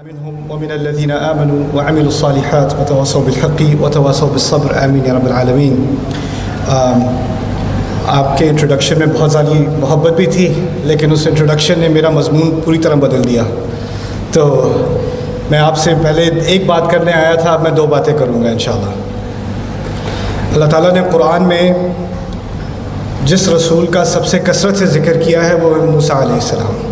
منهم ومن الذين آمنوا وعملوا الصالحات وتواصوا بالحق وتواصوا بالصبر آمین یا رب العالمین۔ آپ کے انٹروڈکشن میں بہت ساری محبت بھی تھی، لیکن اس انٹروڈکشن نے میرا مضمون پوری طرح بدل دیا۔ تو میں آپ سے پہلے ایک بات کرنے آیا تھا، اب میں دو باتیں کروں گا انشاءاللہ۔ اللہ تعالیٰ نے قرآن میں جس رسول کا سب سے کثرت سے ذکر کیا ہے وہ موسیٰ علیہ السلام،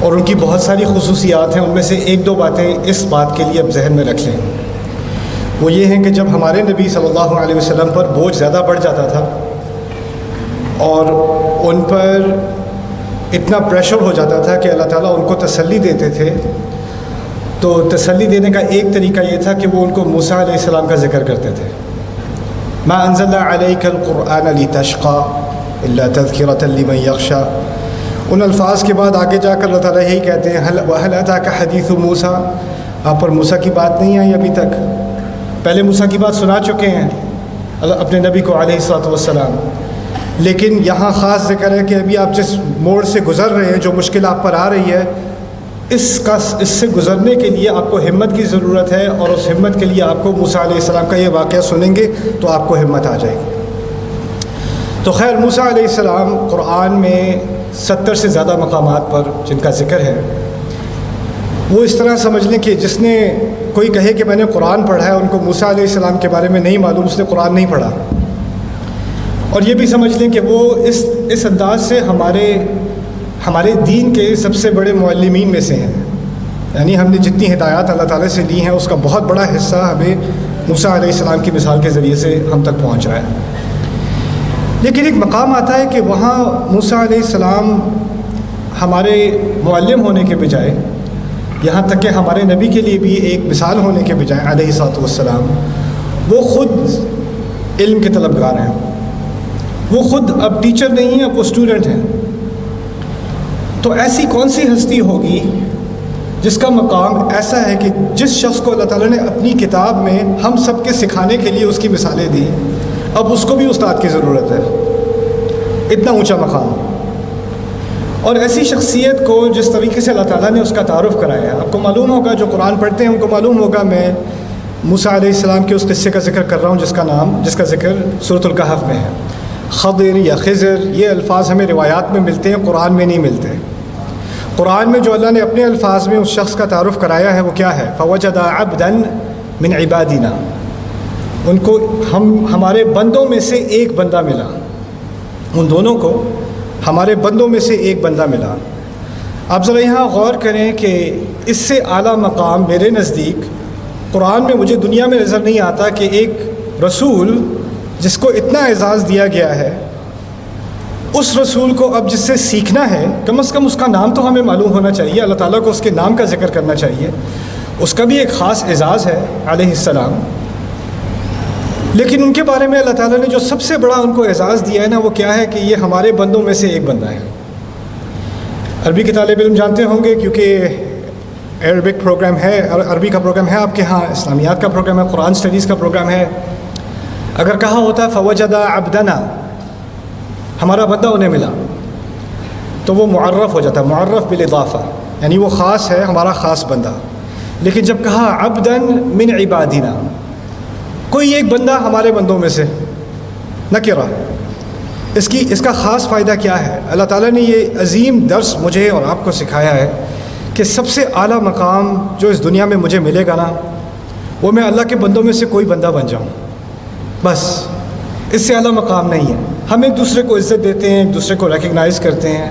اور ان کی بہت ساری خصوصیات ہیں۔ ان میں سے ایک دو باتیں اس بات کے لیے اب ذہن میں رکھ لیں۔ وہ یہ ہیں کہ جب ہمارے نبی صلی اللہ علیہ وسلم پر بوجھ زیادہ بڑھ جاتا تھا اور ان پر اتنا پریشر ہو جاتا تھا کہ اللہ تعالیٰ ان کو تسلی دیتے تھے، تو تسلی دینے کا ایک طریقہ یہ تھا کہ وہ ان کو موسیٰ علیہ السلام کا ذکر کرتے تھے۔ ما انزلنا علیک القرآن لتشقى الا تذکرۃ لمن یخشی۔ ان الفاظ کے بعد آگے جا کر اللہ تعالیٰ یہی کہتے ہیں وَهَلْ أَتَاكَ حَدِيثُ مُوسَىٰ، آپ پر موسیٰ کی بات نہیں آئی ابھی تک؟ پہلے موسیٰ کی بات سنا چکے ہیں اپنے نبی کو علیہ الصلوۃ والسلام، لیکن یہاں خاص ذکر ہے کہ ابھی آپ جس موڑ سے گزر رہے ہیں، جو مشکل آپ پر آ رہی ہے، اس سے گزرنے کے لیے آپ کو ہمت کی ضرورت ہے، اور اس ہمت کے لیے آپ کو موسیٰ علیہ السلام کا یہ واقعہ سنیں گے تو آپ کو ہمت آ جائے گی۔ تو خیر، موسیٰ علیہ السلام قرآن میں 70 سے زیادہ مقامات پر جن کا ذکر ہے، وہ اس طرح سمجھ لیں کہ جس نے کوئی کہے کہ میں نے قرآن پڑھا ہے، ان کو موسیٰ علیہ السلام کے بارے میں نہیں معلوم، اس نے قرآن نہیں پڑھا۔ اور یہ بھی سمجھ لیں کہ وہ اس انداز سے ہمارے دین کے سب سے بڑے معلمین میں سے ہیں، یعنی ہم نے جتنی ہدایات اللہ تعالیٰ سے لی ہیں اس کا بہت بڑا حصہ ہمیں موسیٰ علیہ السلام کی مثال کے ذریعے سے ہم تک پہنچ رہا ہے۔ لیکن ایک مقام آتا ہے کہ وہاں موسیٰ علیہ السلام ہمارے معلم ہونے کے بجائے، یہاں تک کہ ہمارے نبی کے لیے بھی ایک مثال ہونے کے بجائے علیہ الصلوۃ والسلام، وہ خود علم کے طلبگار ہیں، وہ خود اب ٹیچر نہیں ہیں، اب وہ اسٹوڈنٹ ہیں۔ تو ایسی کون سی ہستی ہوگی جس کا مقام ایسا ہے کہ جس شخص کو اللہ تعالیٰ نے اپنی کتاب میں ہم سب کے سکھانے کے لیے اس کی مثالیں دی، اب اس کو بھی استاد کی ضرورت ہے، اتنا اونچا مقام۔ اور ایسی شخصیت کو جس طریقے سے اللہ تعالیٰ نے اس کا تعارف کرایا ہے، آپ کو معلوم ہوگا، جو قرآن پڑھتے ہیں ان کو معلوم ہوگا، میں موسیٰ علیہ السلام کے اس قصے کا ذکر کر رہا ہوں جس کا ذکر سورۃ الکہف میں ہے۔ خضر یا خضر، یہ الفاظ ہمیں روایات میں ملتے ہیں، قرآن میں نہیں ملتے۔ قرآن میں جو اللہ نے اپنے الفاظ میں اس شخص کا تعارف کرایا ہے وہ کیا ہے؟ فوجد عبدا من عبادنا، ان کو ہمارے بندوں میں سے ایک بندہ ملا، ان دونوں کو ہمارے بندوں میں سے ایک بندہ ملا۔ آپ ذرا یہاں غور کریں کہ اس سے اعلیٰ مقام میرے نزدیک قرآن میں مجھے دنیا میں نظر نہیں آتا کہ ایک رسول جس کو اتنا اعزاز دیا گیا ہے، اس رسول کو اب جس سے سیکھنا ہے، کم از کم اس کا نام تو ہمیں معلوم ہونا چاہیے، اللہ تعالیٰ کو اس کے نام کا ذکر کرنا چاہیے، اس کا بھی ایک خاص اعزاز ہے علیہ السلام۔ لیکن ان کے بارے میں اللہ تعالیٰ نے جو سب سے بڑا ان کو اعزاز دیا ہے نا، وہ کیا ہے کہ یہ ہمارے بندوں میں سے ایک بندہ ہے۔ عربی کے طالب علم جانتے ہوں گے، کیونکہ عربک پروگرام ہے، عربی کا پروگرام ہے آپ کے ہاں، اسلامیات کا پروگرام ہے، قرآن اسٹڈیز کا پروگرام ہے۔ اگر کہا ہوتا فوجد عبدنا، ہمارا بندہ انہیں ملا، تو وہ معرف ہو جاتا، معرف بالاضافہ، یعنی وہ خاص ہے، ہمارا خاص بندہ۔ لیکن جب کہا عبدا من عبادنا، کوئی ایک بندہ ہمارے بندوں میں سے، نکرہ، اس کا خاص فائدہ کیا ہے؟ اللہ تعالیٰ نے یہ عظیم درس مجھے اور آپ کو سکھایا ہے کہ سب سے اعلیٰ مقام جو اس دنیا میں مجھے ملے گا نا، وہ میں اللہ کے بندوں میں سے کوئی بندہ بن جاؤں، بس، اس سے اعلیٰ مقام نہیں ہے۔ ہم ایک دوسرے کو عزت دیتے ہیں، ایک دوسرے کو ریکگنائز کرتے ہیں،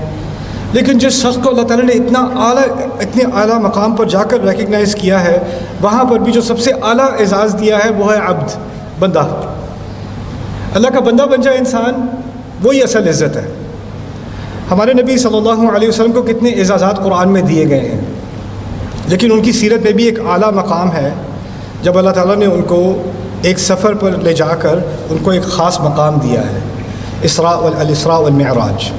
لیکن جس شخص کو اللہ تعالیٰ نے اتنے اعلیٰ مقام پر جا کر ریکگنائز کیا ہے، وہاں پر بھی جو سب سے اعلیٰ اعزاز دیا ہے وہ ہے عبد، بندہ۔ اللہ کا بندہ بن جائے انسان، وہی اصل عزت ہے۔ ہمارے نبی صلی اللہ علیہ وسلم کو کتنے اعزازات قرآن میں دیے گئے ہیں، لیکن ان کی سیرت میں بھی ایک اعلیٰ مقام ہے جب اللہ تعالیٰ نے ان کو ایک سفر پر لے جا کر ان کو ایک خاص مقام دیا ہے، الاسراء والمعراج۔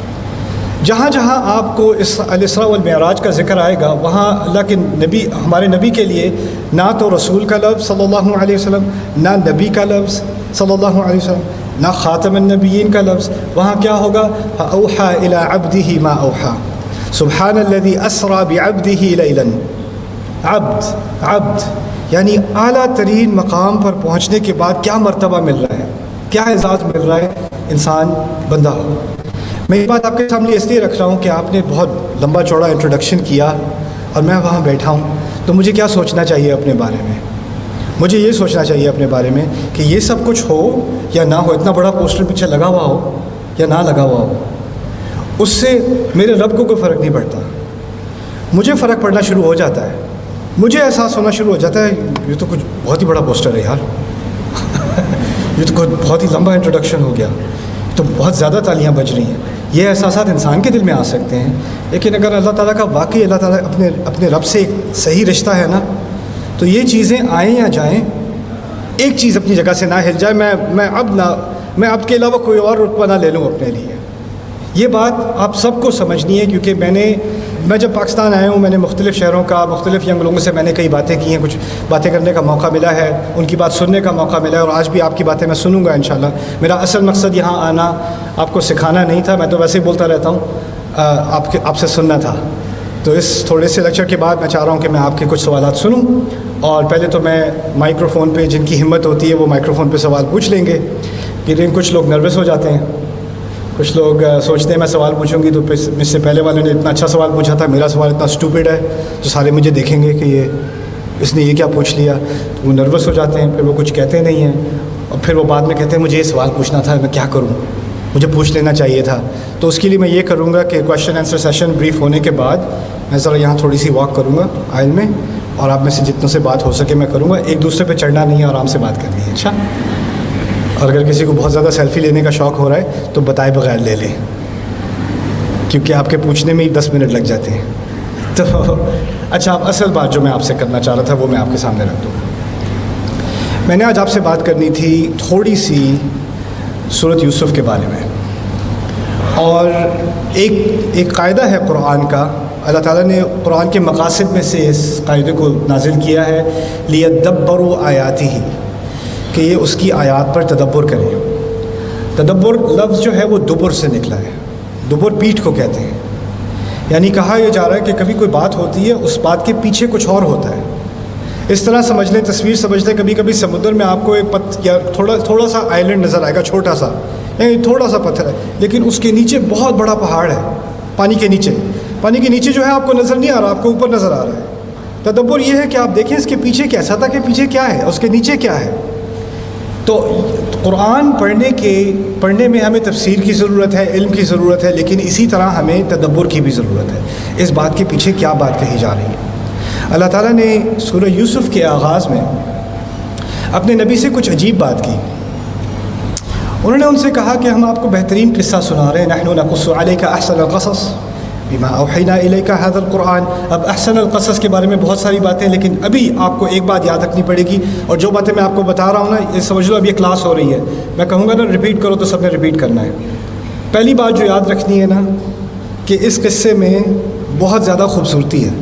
جہاں جہاں آپ کو اس الاسراء والمعراج کا ذکر آئے گا، وہاں اللہ کے نبی، ہمارے نبی کے لیے نہ تو رسول کا لفظ صلی اللہ علیہ وسلم، نہ نبی کا لفظ صلی اللہ علیہ وسلم، نہ خاتم النبیین کا لفظ، وہاں کیا ہوگا؟ فَأَوْحَى إِلَىٰ عَبْدِهِ مَا أَوْحَى سبحان الذي اسرى بعبده ليلا عبد عبد یعنی اعلیٰ ترین مقام پر پہنچنے کے بعد کیا مرتبہ مل رہا ہے، کیا اعزاز مل رہا ہے انسان بندہ ہو۔ میں یہ بات آپ کے سامنے اس لیے رکھ رہا ہوں کہ آپ نے بہت لمبا چوڑا انٹروڈکشن کیا اور میں وہاں بیٹھا ہوں، تو مجھے کیا سوچنا چاہیے اپنے بارے میں؟ مجھے یہ سوچنا چاہیے اپنے بارے میں کہ یہ سب کچھ ہو یا نہ ہو، اتنا بڑا پوسٹر پیچھے لگا ہوا ہو یا نہ لگا ہوا ہو، اس سے میرے رب کو کوئی فرق نہیں پڑتا۔ مجھے فرق پڑنا شروع ہو جاتا ہے، مجھے احساس ہونا شروع ہو جاتا ہے یہ تو کچھ بہت ہی بڑا پوسٹر ہے یار یہ تو کچھ بہت ہی لمبا انٹروڈکشن ہو گیا، تو بہت زیادہ تالیاں بج رہی ہیں۔ یہ احساسات انسان کے دل میں آ سکتے ہیں، لیکن اگر اللہ تعالیٰ کا واقعی اللہ تعالیٰ اپنے رب سے ایک صحیح رشتہ ہے نا، تو یہ چیزیں آئیں یا جائیں، ایک چیز اپنی جگہ سے نہ ہل جائے، میں اب کے علاوہ کوئی اور رتبہ نہ لے لوں اپنے لیے۔ یہ بات آپ سب کو سمجھنی ہے، کیونکہ میں جب پاکستان آیا ہوں، میں نے مختلف شہروں کا مختلف ینگ لوگوں سے میں نے کئی باتیں کی ہیں، کچھ باتیں کرنے کا موقع ملا ہے، ان کی بات سننے کا موقع ملا ہے، اور آج بھی آپ کی باتیں میں سنوں گا انشاءاللہ۔ میرا اصل مقصد یہاں آنا آپ کو سکھانا نہیں تھا، میں تو ویسے ہی بولتا رہتا ہوں، آپ سے سننا تھا۔ تو اس تھوڑے سے لیکچر کے بعد میں چاہ رہا ہوں کہ میں آپ کے کچھ سوالات سنوں، اور پہلے تو میں مائکرو پہ جن کی ہمت ہوتی ہے وہ مائکرو پہ سوال پوچھ لیں گے، لیکن کچھ لوگ نروس ہو جاتے ہیں، کچھ لوگ سوچتے ہیں میں سوال پوچھوں گی تو مجھ سے پہلے والے نے اتنا اچھا سوال پوچھا تھا، میرا سوال اتنا اسٹوپڈ ہے، تو سارے مجھے دیکھیں گے کہ اس نے یہ کیا پوچھ لیا، تو وہ نروس ہو جاتے ہیں، پھر وہ کچھ کہتے نہیں ہیں، اور پھر وہ بعد میں کہتے ہیں مجھے یہ سوال پوچھنا تھا، میں کیا کروں، مجھے پوچھ لینا چاہیے تھا۔ تو اس کے لیے میں یہ کروں گا کہ کویشچن آنسر سیشن بریف ہونے کے بعد میں ذرا یہاں تھوڑی سی واک کروں گا آئل میں، اور آپ میں سے جتنوں سے بات ہو سکے میں کروں گا، ایک دوسرے پہ چڑھنا نہیں ہے، آرام سے بات کرنی ہے، اچھا؟ اور اگر کسی کو بہت زیادہ سیلفی لینے کا شوق ہو رہا ہے تو بتائے بغیر لے لیں، کیونکہ آپ کے پوچھنے میں ہی 10 منٹ لگ جاتے ہیں۔ تو اچھا، اب اصل بات جو میں آپ سے کرنا چاہ رہا تھا وہ میں آپ کے سامنے رکھ دوں۔ میں نے آج آپ سے بات کرنی تھی تھوڑی سی سورۃ یوسف کے بارے میں، اور ایک قاعدہ ہے قرآن کا، اللہ تعالیٰ نے قرآن کے مقاصد میں سے اس قاعدے کو نازل کیا ہے، لِيَدَّبَّرُوا آیَاتِهِ، کہ یہ اس کی آیات پر تدبر کریں۔ تدبر لفظ جو ہے وہ دبر سے نکلا ہے، دبر پیٹھ کو کہتے ہیں، یعنی کہا یہ جا رہا ہے کہ کبھی کوئی بات ہوتی ہے، اس بات کے پیچھے کچھ اور ہوتا ہے۔ اس طرح سمجھ لیں، تصویر سمجھ لیں، کبھی کبھی سمندر میں آپ کو ایک یا تھوڑا سا آئلینڈ نظر آئے گا، چھوٹا سا، یعنی تھوڑا سا پتھر ہے، لیکن اس کے نیچے بہت بڑا پہاڑ ہے، پانی کے نیچے جو ہے آپ کو نظر نہیں آ رہا، آپ کو اوپر نظر آ رہا ہے۔ تدبر یہ ہے کہ آپ دیکھیں اس کے پیچھے کیا، سطح کے پیچھے کیا ہے، اس کے نیچے کیا ہے۔ تو قرآن پڑھنے میں ہمیں تفسیر کی ضرورت ہے، علم کی ضرورت ہے، لیکن اسی طرح ہمیں تدبر کی بھی ضرورت ہے، اس بات کے پیچھے کیا بات کہی جا رہی ہے۔ اللہ تعالیٰ نے سورہ یوسف کے آغاز میں اپنے نبی سے کچھ عجیب بات کی۔ انہوں نے ان سے کہا کہ ہم آپ کو بہترین قصہ سنا رہے ہیں، نحن نقص علیک احسن القصص بما اوحینا الیک ھذا القرآن۔ اب احسن القصص کے بارے میں بہت ساری باتیں، لیکن ابھی آپ کو ایک بات یاد رکھنی پڑے گی، اور جو باتیں میں آپ کو بتا رہا ہوں نا، یہ سمجھ لو اب یہ کلاس ہو رہی ہے، میں کہوں گا نا ریپیٹ کرو تو سب نے ریپیٹ کرنا ہے۔ پہلی بات جو یاد رکھنی ہے نا، کہ اس قصے میں بہت زیادہ خوبصورتی ہے،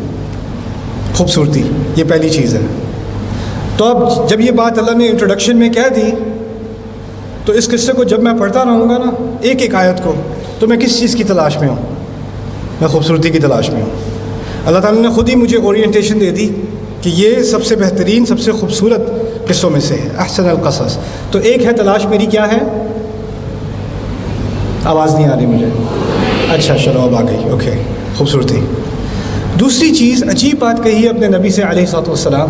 خوبصورتی، یہ پہلی چیز ہے۔ تو اب جب یہ بات اللہ نے انٹروڈکشن میں کہہ دی، تو اس قصے کو جب میں پڑھتا رہوں گا نا ایک ایک آیت کو، تو میں کس چیز کی تلاش میں ہوں؟ میں خوبصورتی کی تلاش میں ہوں۔ اللہ تعالیٰ نے خود ہی مجھے اورینٹیشن دے دی کہ یہ سب سے بہترین، سب سے خوبصورت قصوں میں سے ہے، احسن القصص۔ تو ایک ہے تلاش میری، کیا ہے؟ آواز نہیں آ رہی مجھے، اچھا چلو اب آ گئی، اوکے، خوبصورتی۔ دوسری چیز، عجیب بات کہی ہے اپنے نبی سے علیہ الصلوۃ والسلام،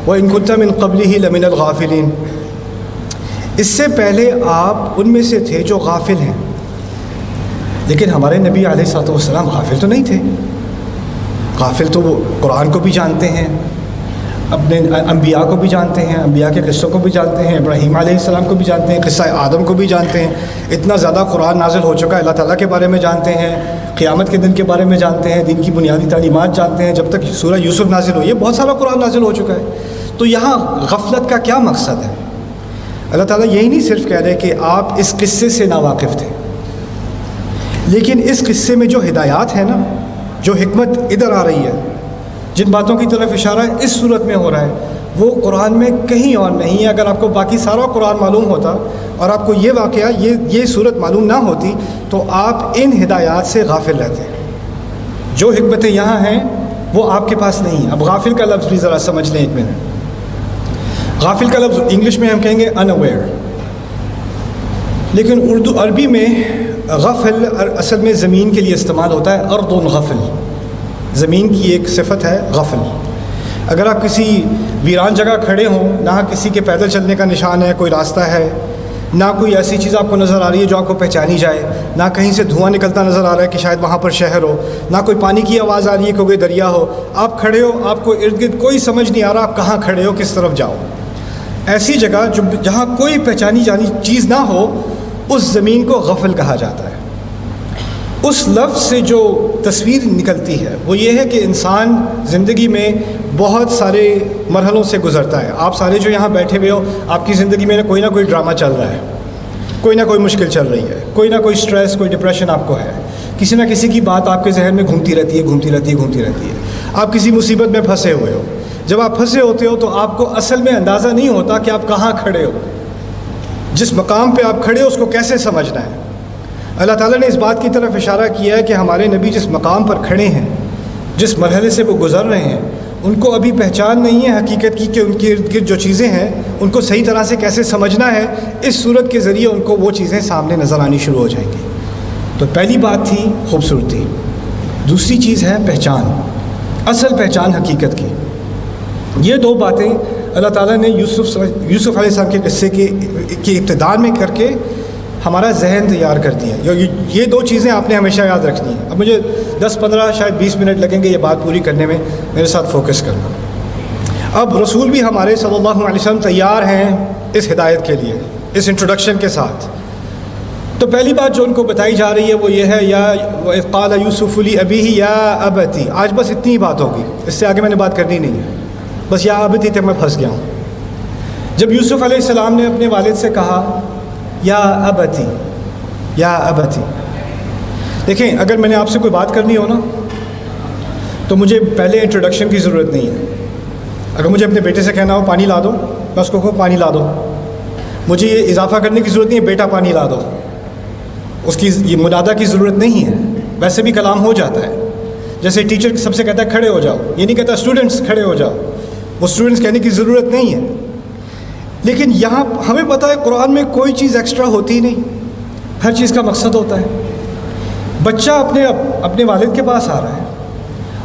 وَإِن كُنتَ مِن قَبْلِهِ لَمِنَ الْغَافِلِينَ، اس سے پہلے آپ ان میں سے تھے جو غافل ہیں۔ لیکن ہمارے نبی علیہ الصلوۃ والسلام غافل تو نہیں تھے، غافل تو وہ قرآن کو بھی جانتے ہیں، اپنے انبیاء کو بھی جانتے ہیں، انبیاء کے قصوں کو بھی جانتے ہیں، ابراہیم علیہ السلام کو بھی جانتے ہیں، قصہ آدم کو بھی جانتے ہیں۔ اتنا زیادہ قرآن نازل ہو چکا ہے، اللہ تعالیٰ کے بارے میں جانتے ہیں، قیامت کے دن کے بارے میں جانتے ہیں، دین کی بنیادی تعلیمات جانتے ہیں، جب تک سورہ یوسف نازل ہو، یہ بہت سارا قرآن نازل ہو چکا ہے۔ تو یہاں غفلت کا کیا مقصد ہے؟ اللہ تعالیٰ یہی نہیں صرف کہہ رہے کہ آپ اس قصے سے ناواقف تھے، لیکن اس قصے میں جو ہدایات ہیں نا، جو حکمت ادھر آ رہی ہے، جن باتوں کی طرف اشارہ اس صورت میں ہو رہا ہے، وہ قرآن میں کہیں اور نہیں ہے۔ اگر آپ کو باقی سارا قرآن معلوم ہوتا اور آپ کو یہ واقعہ، یہ صورت معلوم نہ ہوتی، تو آپ ان ہدایات سے غافل رہتے۔ جو حکمتیں یہاں ہیں وہ آپ کے پاس نہیں ہے. اب غافل کا لفظ بھی ذرا سمجھ لیں ایک منٹ. غافل کا لفظ انگلش میں ہم کہیں گے unaware, لیکن عربی میں غفل اصل میں زمین کے لیے استعمال ہوتا ہے. ارض غفل, زمین کی ایک صفت ہے غفل. اگر آپ کسی ویران جگہ کھڑے ہوں, نہ کسی کے پیدل چلنے کا نشان ہے, کوئی راستہ ہے, نہ کوئی ایسی چیز آپ کو نظر آ رہی ہے جو آپ کو پہچانی جائے, نہ کہیں سے دھواں نکلتا نظر آ رہا ہے کہ شاید وہاں پر شہر ہو, نہ کوئی پانی کی آواز آ رہی ہے کہ کوئی دریا ہو, آپ کھڑے ہو, آپ کو ارد گرد کوئی سمجھ نہیں آ رہا آپ کہاں کھڑے ہو, کس طرف جاؤ. ایسی جگہ جہاں کوئی پہچانی جانی چیز نہ ہو, اس زمین کو غفل کہا جاتا ہے. اس لفظ سے جو تصویر نکلتی ہے وہ یہ ہے کہ انسان زندگی میں بہت سارے مرحلوں سے گزرتا ہے. آپ سارے جو یہاں بیٹھے ہوئے ہو, آپ کی زندگی میں کوئی نہ کوئی ڈرامہ چل رہا ہے, کوئی نہ کوئی مشکل چل رہی ہے, کوئی نہ کوئی سٹریس, کوئی ڈپریشن آپ کو ہے, کسی نہ کسی کی بات آپ کے ذہن میں گھومتی رہتی ہے. آپ کسی مصیبت میں پھنسے ہوئے ہو. جب آپ پھنسے ہوتے ہو تو آپ کو اصل میں اندازہ نہیں ہوتا کہ آپ کہاں کھڑے ہو, جس مقام پہ آپ کھڑے ہو اس کو کیسے سمجھنا ہے. اللہ تعالیٰ نے اس بات کی طرف اشارہ کیا ہے کہ ہمارے نبی جس مقام پر کھڑے ہیں, جس مرحلے سے وہ گزر رہے ہیں, ان کو ابھی پہچان نہیں ہے حقیقت کی کہ ان کے ارد گرد جو چیزیں ہیں ان کو صحیح طرح سے کیسے سمجھنا ہے. اس صورت کے ذریعے ان کو وہ چیزیں سامنے نظر آنی شروع ہو جائیں گی. تو پہلی بات تھی خوبصورتی, دوسری چیز ہے پہچان, اصل پہچان حقیقت کی. یہ دو باتیں اللہ تعالیٰ نے یوسف علیہ السلام کے قصے کی ابتدا میں کر کے ہمارا ذہن تیار کر دیا. یہ دو چیزیں آپ نے ہمیشہ یاد رکھنی ہیں. اب مجھے 10-15 شاید 20 منٹ لگیں گے یہ بات پوری کرنے میں, میرے ساتھ فوکس کرنا. اب رسول بھی ہمارے صلی اللہ علیہ وسلم تیار ہیں اس ہدایت کے لیے, اس انٹروڈکشن کے ساتھ. تو پہلی بات جو ان کو بتائی جا رہی ہے وہ یہ ہے, یا قال یوسف لأبیہ یا ابتی. آج بس اتنی ہی بات ہوگی, اس سے آگے میں نے بات کرنی نہیں ہے. بس یا ابتی تک میں پھنس گیا ہوں. جب یوسف علیہ السلام نے اپنے والد سے کہا یا ابتی, یا ابتی, دیکھیں اگر میں نے آپ سے کوئی بات کرنی ہو نا تو مجھے پہلے انٹروڈکشن کی ضرورت نہیں ہے. اگر مجھے اپنے بیٹے سے کہنا ہو پانی لا دو, میں اس کو کہوں پانی لا دو. مجھے یہ اضافہ کرنے کی ضرورت نہیں ہے بیٹا پانی لا دو, اس کی یہ منادہ کی ضرورت نہیں ہے. ویسے بھی کلام ہو جاتا ہے. جیسے ٹیچر سب سے کہتا ہے کھڑے ہو جاؤ, یہ نہیں کہتا اسٹوڈنٹس کھڑے ہو جاؤ, وہ اسٹوڈنٹس کہنے کی ضرورت نہیں ہے. لیکن یہاں ہمیں پتہ ہے قرآن میں کوئی چیز ایکسٹرا ہوتی ہی نہیں, ہر چیز کا مقصد ہوتا ہے. بچہ اپنے والد کے پاس آ رہا ہے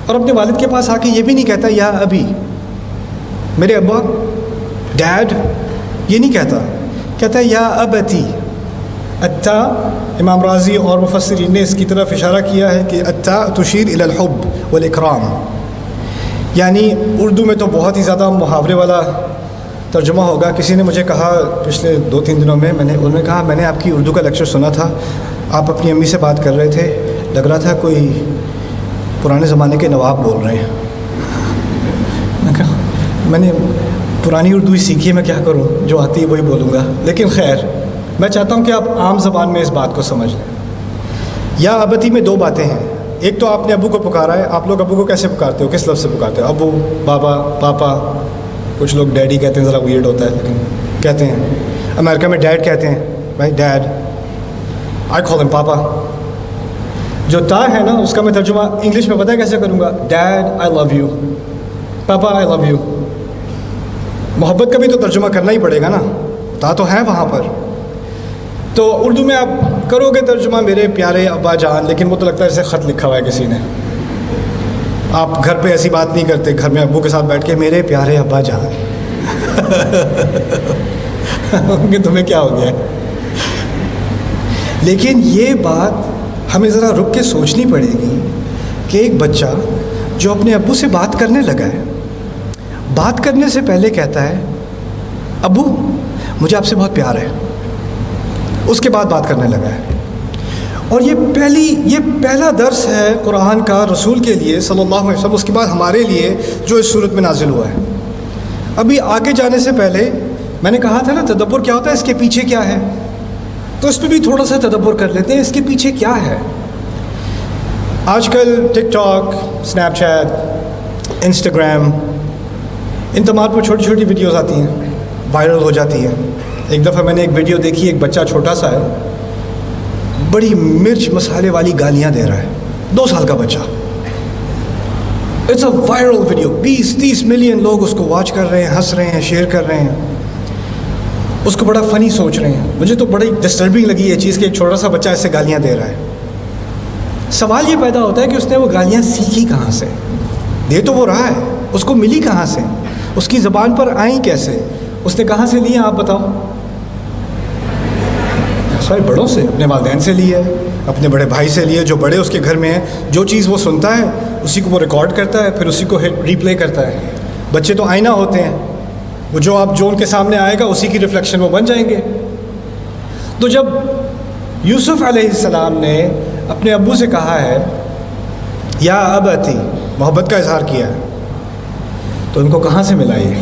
اور اپنے والد کے پاس آ کے یہ بھی نہیں کہتا یا ابھی, میرے ابا, ڈیڈ, یہ نہیں کہتا, کہتا ہے یا ابتی. اتا, امام راضی اور مفسرین نے اس کی طرف اشارہ کیا ہے کہ اتا تشیر الی الحب والاکرام. یعنی اردو میں تو بہت ہی زیادہ محاورے والا ترجمہ ہوگا. کسی نے مجھے کہا پچھلے 2-3 دنوں میں, انہوں نے کہا میں نے آپ کی اردو کا لیکچر سنا تھا, آپ اپنی امی سے بات کر رہے تھے, لگ رہا تھا کوئی پرانے زمانے کے نواب بول رہے ہیں. میں نے پرانی اردو ہی سیکھی ہے, میں کیا کروں, جو آتی ہے وہی بولوں گا. لیکن خیر, میں چاہتا ہوں کہ آپ عام زبان میں اس بات کو سمجھ لیں. یا ابتی میں دو باتیں ہیں. ایک تو آپ نے ابو کو پکارا ہے. آپ لوگ ابو کو کیسے پکارتے ہو, کس لفظ سے پکارتے ہو؟ ابو, بابا, پاپا. کچھ لوگ ڈیڈی کہتے ہیں, ذرا ویئرڈ ہوتا ہے لیکن کہتے ہیں. امریکہ میں ڈیڈ کہتے ہیں, بھائی ڈیڈ. آئی کال ہم پاپا. جو تا ہے نا اس کا میں ترجمہ انگلش میں پتہ ہے کیسے کروں گا, dad I love you, papa I love you. محبت کا بھی تو ترجمہ کرنا ہی پڑے گا نا, تا تو ہے وہاں پر. تو اردو میں آپ کرو گے ترجمہ میرے پیارے ابا جان, لیکن وہ تو لگتا ہے جیسے خط لکھا ہوا ہے کسی نے. آپ گھر پہ ایسی بات نہیں کرتے, گھر میں ابو کے ساتھ بیٹھ کے میرے پیارے ابا جان. کہ تمہیں کیا ہو گیا ہے. لیکن یہ بات ہمیں ذرا رک کے سوچنی پڑے گی کہ ایک بچہ جو اپنے ابو سے بات کرنے لگا ہے, بات کرنے سے پہلے کہتا ہے ابو مجھے آپ سے بہت پیار ہے, اس کے بعد بات کرنے لگا ہے. اور یہ پہلا درس ہے قرآن کا رسول کے لیے صلی اللہ علیہ وسلم, اس کے بعد ہمارے لیے جو اس صورت میں نازل ہوا ہے. ابھی آگے جانے سے پہلے میں نے کہا تھا نا تدبر کیا ہوتا ہے, اس کے پیچھے کیا ہے, تو اس پہ بھی تھوڑا سا تدبر کر لیتے ہیں. اس کے پیچھے کیا ہے؟ آج کل ٹک ٹاک, اسنیپ چیٹ, انسٹاگرام, ان تمام پر چھوٹی چھوٹی ویڈیوز آتی ہیں, وائرل ہو جاتی ہیں. ایک دفعہ میں نے ایک ویڈیو دیکھی, ایک بچہ چھوٹا سا ہے, بڑی مرچ مسالے والی گالیاں دے رہا ہے, 2 سال کا بچہ. It's a viral video, 20-30 million لوگ اس کو واچ کر رہے ہیں، ہنس رہے ہیں، شیئر کر رہے ہیں، اس کو بڑا فنی سوچ رہے ہیں. مجھے تو بڑی ڈسٹربنگ لگی یہ چیز کہ ایک چھوٹا سا بچہ ایسے گالیاں دے رہا ہے. سوال یہ پیدا ہوتا ہے کہ اس نے وہ گالیاں سیکھی کہاں سے؟ دے تو وہ رہا ہے، اس کو ملی کہاں سے؟ اس کی زبان پر آئیں کیسے؟ اس نے کہاں سے لی ہیں آپ بتاؤ؟ سارے بڑوں سے، اپنے والدین سے لی ہے، اپنے بڑے بھائی سے لی ہے جو بڑے اس کے گھر میں ہیں. جو چیز وہ سنتا ہے اسی کو وہ ریکارڈ کرتا ہے، پھر اسی کو ری پلے کرتا ہے. بچے تو آئینہ ہوتے ہیں، وہ جو ان کے سامنے آئے گا اسی کی ریفلیکشن وہ بن جائیں گے. تو جب یوسف علیہ السلام نے اپنے ابو سے کہا ہے یا ابتی، محبت کا اظہار کیا ہے، تو ان کو کہاں سے ملا یہ؟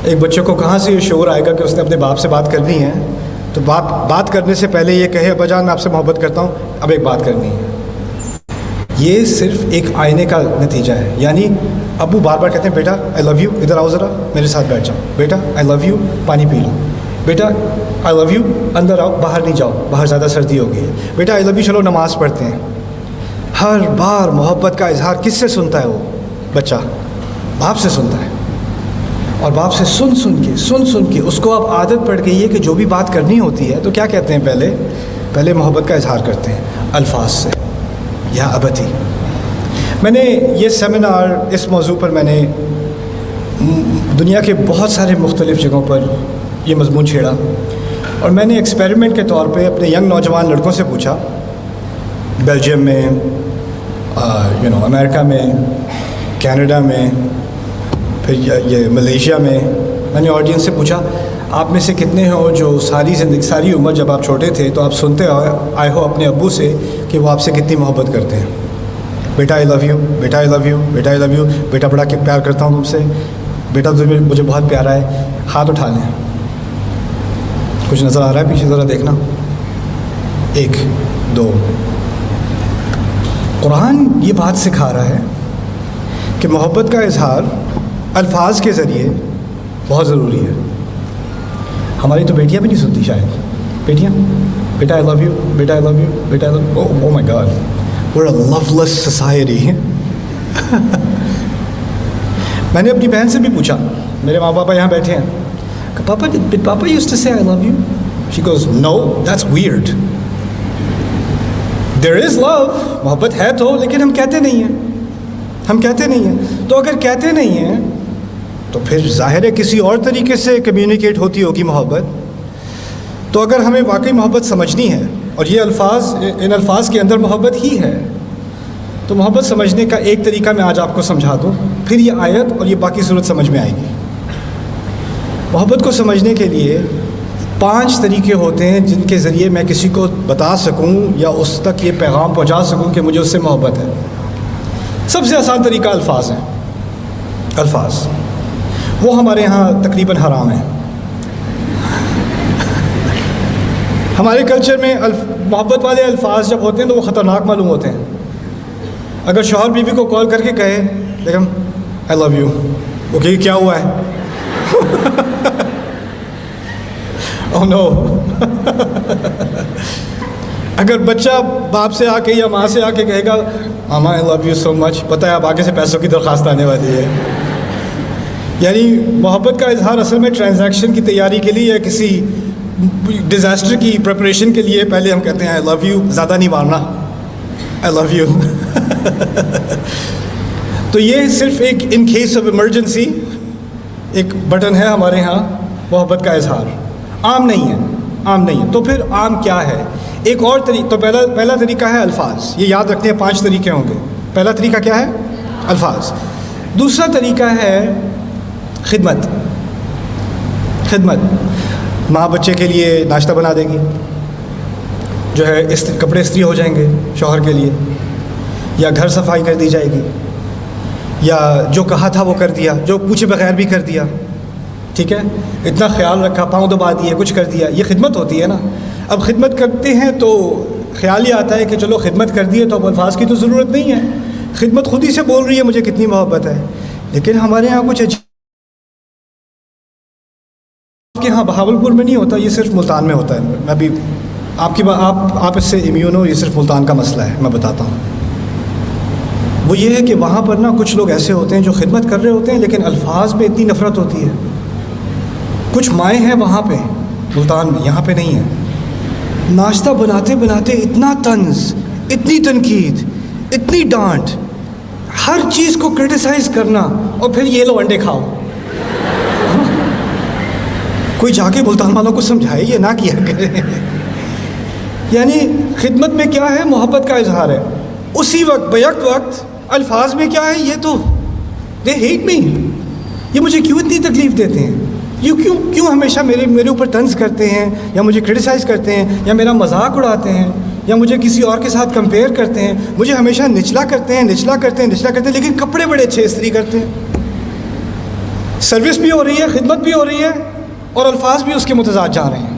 ایک بچے کو کہاں سے یہ شعور آئے گا کہ اس نے اپنے باپ سے بات کرنی ہے؟ تو بات کرنے سے پہلے یہ کہے ابا جان میں آپ سے محبت کرتا ہوں، اب ایک بات کرنی ہے. یہ صرف ایک آئینے کا نتیجہ ہے. یعنی ابو بار بار کہتے ہیں بیٹا آئی لو یو، ادھر آؤ ذرا میرے ساتھ بیٹھ جاؤ، بیٹا آئی لو یو، پانی پی لو، بیٹا آئی لو یو، اندر آؤ، باہر نہیں جاؤ، باہر زیادہ سردی ہو گئی ہے، بیٹا آئی لو یو، چلو نماز پڑھتے ہیں. ہر بار محبت کا اظہار کس سے سنتا ہے وہ بچہ؟ باپ سے سنتا ہے. اور باپ سے سن کے اس کو اب عادت پڑ گئی ہے کہ جو بھی بات کرنی ہوتی ہے تو کیا کہتے ہیں؟ پہلے محبت کا اظہار کرتے ہیں الفاظ سے، یا ابتی. میں نے یہ سیمینار اس موضوع پر میں نے دنیا کے بہت سارے مختلف جگہوں پر یہ مضمون چھیڑا، اور میں نے ایکسپیریمنٹ کے طور پہ اپنے ینگ نوجوان لڑکوں سے پوچھا، بیلجیم میں، امریکہ میں، کینیڈا میں، پھر یہ ملیشیا میں نے آڈینس سے پوچھا آپ میں سے کتنے ہو جو ساری عمر جب آپ چھوٹے تھے تو آپ سنتے آئے ہو اپنے ابو سے کہ وہ آپ سے کتنی محبت کرتے ہیں؟ بیٹا آئی لو یو، بیٹا آئی لو یو، بیٹا آئی لو یو، بیٹا بڑا پیار کرتا ہوں تم سے، بیٹا تمہیں مجھے بہت پیارا ہے. ہاتھ اٹھا لیں. کچھ نظر آ رہا ہے پیچھے ذرا دیکھنا. 1 2. قرآن یہ بات سکھا رہا ہے کہ محبت کا اظہار الفاظ کے ذریعے بہت ضروری ہے. ہماری تو بیٹیاں بھی نہیں سنتی شاید. بیٹیاں بیٹا آئی لو یو، بیٹا آئی لو یو، بیٹا I love, oh my god, we are a loveless society. میں نے اپنی بہن سے بھی پوچھا، میرے ماں پاپا یہاں بیٹھے ہیں، کہ پاپا used to say I love you. She goes no that's weird. There is love, محبت ہے تو، لیکن ہم کہتے نہیں ہیں. تو اگر کہتے نہیں ہیں تو پھر ظاہر ہے کسی اور طریقے سے کمیونیکیٹ ہوتی ہوگی محبت. تو اگر ہمیں واقعی محبت سمجھنی ہے، اور یہ ان الفاظ کے اندر محبت ہی ہے، تو محبت سمجھنے کا ایک طریقہ میں آج آپ کو سمجھا دوں، پھر یہ آیت اور یہ باقی صورت سمجھ میں آئے گی. محبت کو سمجھنے کے لیے 5 طریقے ہوتے ہیں جن کے ذریعے میں کسی کو بتا سکوں یا اس تک یہ پیغام پہنچا سکوں کہ مجھے اس سے محبت ہے. سب سے آسان طریقہ الفاظ ہیں. الفاظ وہ ہمارے ہاں تقریباً حرام ہیں. ہمارے کلچر میں محبت والے الفاظ جب ہوتے ہیں تو وہ خطرناک معلوم ہوتے ہیں. اگر شوہر بیوی کو کال کر کے کہے بیگم آئی لو یو، وہ کہ کیا ہوا ہے؟ اوہ نو. اگر بچہ باپ سے آ کے یا ماں سے آ کے کہے گا ماما آئی لو یو سو مچ، پتہ ہے اب آگے سے پیسوں کی درخواست آنے والی ہے. یعنی محبت کا اظہار اصل میں ٹرانزیکشن کی تیاری کے لیے یا کسی ڈیزاسٹر کی پریپریشن کے لیے پہلے ہم کہتے ہیں آئی لو یو، زیادہ نہیں مارنا، آئی لو یو. تو یہ صرف ایک ان کیس آف ایمرجنسی ایک بٹن ہے ہمارے ہاں محبت کا اظہار. عام نہیں ہے. تو پھر عام کیا ہے؟ ایک اور طریقہ. تو پہلا طریقہ ہے الفاظ. یہ یاد رکھتے ہیں 5 طریقے ہوں گے. پہلا طریقہ کیا ہے؟ الفاظ. دوسرا طریقہ ہے خدمت. ماں بچے کے لیے ناشتہ بنا دے گی، جو ہے کپڑے استری ہو جائیں گے شوہر کے لیے، یا گھر صفائی کر دی جائے گی، یا جو کہا تھا وہ کر دیا، جو پوچھے بغیر بھی کر دیا. ٹھیک ہے، اتنا خیال رکھا، پاؤں دبا دیے، کچھ کر دیا. یہ خدمت ہوتی ہے نا. اب خدمت کرتے ہیں تو خیال یہ آتا ہے کہ چلو خدمت کر دیے تو اب الفاظ کی تو ضرورت نہیں ہے، خدمت خود ہی سے بول رہی ہے مجھے کتنی محبت ہے. لیکن ہمارے یہاں کچھ کہ ہاں بہاولپور میں نہیں ہوتا، یہ صرف ملتان میں ہوتا ہے. میں ابھی آپ اس سے امیون ہو، یہ صرف ملتان کا مسئلہ ہے، میں بتاتا ہوں. وہ یہ ہے کہ وہاں پر نا کچھ لوگ ایسے ہوتے ہیں جو خدمت کر رہے ہوتے ہیں لیکن الفاظ میں اتنی نفرت ہوتی ہے. کچھ مائیں ہیں وہاں پہ ملتان میں, یہاں پہ نہیں ہے. ناشتہ بناتے بناتے اتنا طنز, اتنی تنقید, اتنی ڈانٹ, ہر چیز کو کرٹیسائز کرنا, اور پھر یہ لو انڈے کھاؤ. کوئی جا کے ملتان والوں کو سمجھائے یہ نہ کیا کرے. یعنی خدمت میں کیا ہے؟ محبت کا اظہار ہے. اسی وقت بیک وقت الفاظ میں کیا ہے؟ یہ تو دے ہیٹ می, یہ مجھے کیوں اتنی تکلیف دیتے ہیں, یہ کیوں ہمیشہ میرے اوپر طنز کرتے ہیں, یا مجھے کرٹیسائز کرتے ہیں, یا میرا مذاق اڑاتے ہیں, یا مجھے کسی اور کے ساتھ کمپیئر کرتے ہیں, مجھے ہمیشہ نچلا کرتے ہیں, لیکن کپڑے بڑے اچھے استری کرتے ہیں. سروس بھی ہو رہی ہے, خدمت بھی ہو رہی ہے, اور الفاظ بھی اس کے متضاد جا رہے ہیں.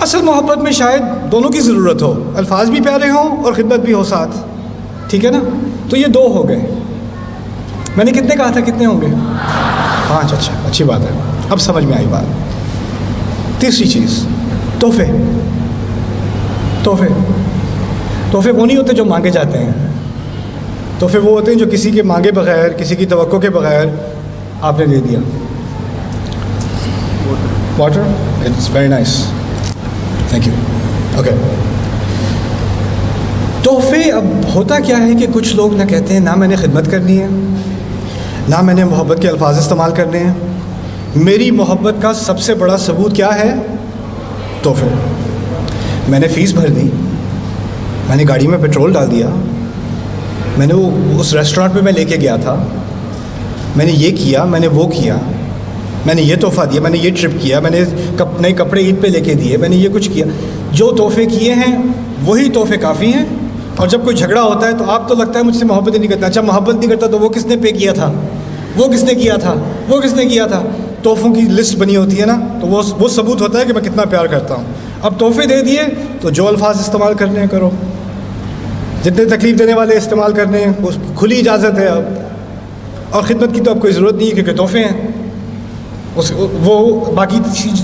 اصل محبت میں شاید دونوں کی ضرورت ہو, الفاظ بھی پیارے ہوں اور خدمت بھی ہو ساتھ. ٹھیک ہے نا؟ تو یہ 2 ہو گئے. میں نے کتنے کہا تھا, کتنے ہوں گے؟ 5. اچھا, اچھی بات ہے, اب سمجھ میں آئی بات. تیسری چیز, تحفے. تحفے وہ نہیں ہوتے جو مانگے جاتے ہیں. تحفے وہ ہوتے ہیں جو کسی کے مانگے بغیر, کسی کی توقع کے بغیر آپ نے دے دیا. Water, it's very nice, thank you. Okay. تحفے, اب ہوتا کیا ہے کہ کچھ لوگ نہ کہتے ہیں نہ میں نے خدمت کرنی ہے, نہ میں نے محبت کے الفاظ استعمال کرنے ہیں. میری محبت کا سب سے بڑا ثبوت کیا ہے؟ تحفے. میں نے فیس بھر دی, میں نے گاڑی میں پیٹرول ڈال دیا, میں نے اس ریسٹورانٹ پہ میں لے کے گیا تھا, میں نے یہ کیا, میں نے وہ کیا, میں نے یہ تحفہ دیا, میں نے یہ ٹرپ کیا, میں نے نئے کپڑے عید پہ لے کے دیے, میں نے یہ کچھ کیا. جو تحفے کیے ہیں وہی تحفے کافی ہیں. اور جب کوئی جھگڑا ہوتا ہے تو آپ تو لگتا ہے مجھ سے محبت ہی نہیں کرتا. اچھا, محبت نہیں کرتا تو وہ کس نے پے کیا تھا, وہ کس نے کیا تھا, وہ کس نے کیا تھا. تحفوں کی لسٹ بنی ہوتی ہے نا, تو وہ ثبوت ہوتا ہے کہ میں کتنا پیار کرتا ہوں. اب تحفے دے دیے تو جو الفاظ استعمال کرنے ہیں کرو, جتنے تکلیف دینے والے استعمال کرنے ہیں, کھلی اجازت ہے اب. اور خدمت کی تو اب کوئی ضرورت نہیں ہے کیونکہ تحفے ہیں, وہ باقی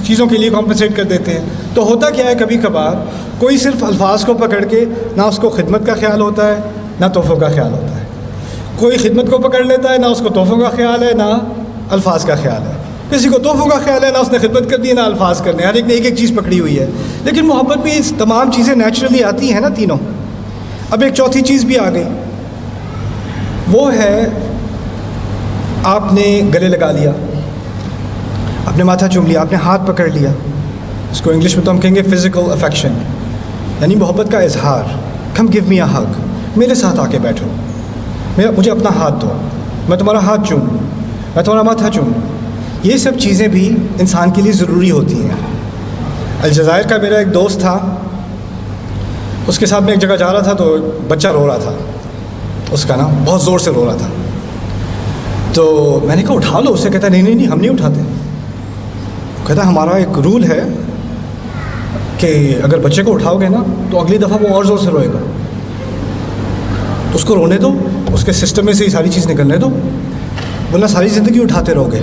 چیزوں کے لیے کمپنسیٹ کر دیتے ہیں. تو ہوتا کیا ہے, کبھی کبھار کوئی صرف الفاظ کو پکڑ کے نہ اس کو خدمت کا خیال ہوتا ہے نہ تحفوں کا خیال ہوتا ہے. کوئی خدمت کو پکڑ لیتا ہے, نہ اس کو تحفوں کا خیال ہے نہ الفاظ کا خیال ہے. کسی کو تحفوں کا خیال ہے, نہ اس نے خدمت کرنی ہے نہ الفاظ کرنے. ہر ایک نے ایک چیز پکڑی ہوئی ہے. لیکن محبت میں اس تمام چیزیں نیچرلی آتی ہیں نا, تینوں. اب ایک چوتھی چیز بھی آ گئی, وہ ہے آپ نے گلے لگا لیا, آپ نے ماتھا چوم لیا, آپ نے ہاتھ پکڑ لیا. اس کو انگلش میں تو ہم کہیں گے فزیکل افیکشن, یعنی محبت کا اظہار. کم گیو می اے ہگ, میرے ساتھ آ کے بیٹھو, مجھے اپنا ہاتھ دو, میں تمہارا ہاتھ چوموں, میں تمہارا ماتھا چوموں. یہ سب چیزیں بھی انسان کے لیے ضروری ہوتی ہیں. الجزائر کا میرا ایک دوست تھا, اس کے ساتھ میں ایک جگہ جا رہا تھا تو بچہ رو رہا تھا, اس کا نا بہت زور سے رو رہا تھا. تو میں نے کہا اٹھا لو اسے. کہتا نہیں ہم نہیں اٹھاتے. کہتا ہمارا ایک رول ہے کہ اگر بچے کو اٹھاؤ گے نا تو اگلی دفعہ وہ اور زور سے روئے گا, تو اس کو رونے دو, اس کے سسٹم میں سے یہ ساری چیز نکلنے دو, ورنہ ساری زندگی اٹھاتے رہو گے.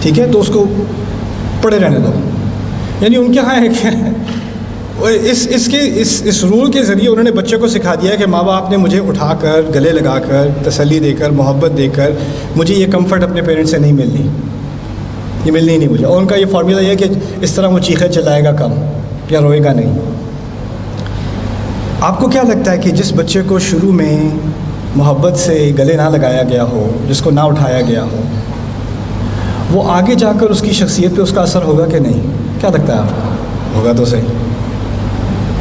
ٹھیک ہے, تو اس کو پڑے رہنے دو. یعنی ان کے یہاں ہے کہ اس رول کے ذریعے انہوں نے بچے کو سکھا دیا کہ ماں باپ نے مجھے اٹھا کر, گلے لگا کر, تسلی دے کر, محبت دے کر, مجھے یہ کمفرٹ اپنے پیرنٹس سے نہیں ملنی, یہ ملنی ہی نہیں مجھے. اور ان کا یہ فارمولا یہ ہے کہ اس طرح وہ چیخے چلائے گا کم یا روئے گا نہیں. آپ کو کیا لگتا ہے کہ جس بچے کو شروع میں محبت سے گلے نہ لگایا گیا ہو, جس کو نہ اٹھایا گیا ہو, وہ آگے جا کر اس کی شخصیت پہ اس کا اثر ہوگا کہ نہیں؟ کیا لگتا ہے آپ کو؟ ہوگا تو صحیح,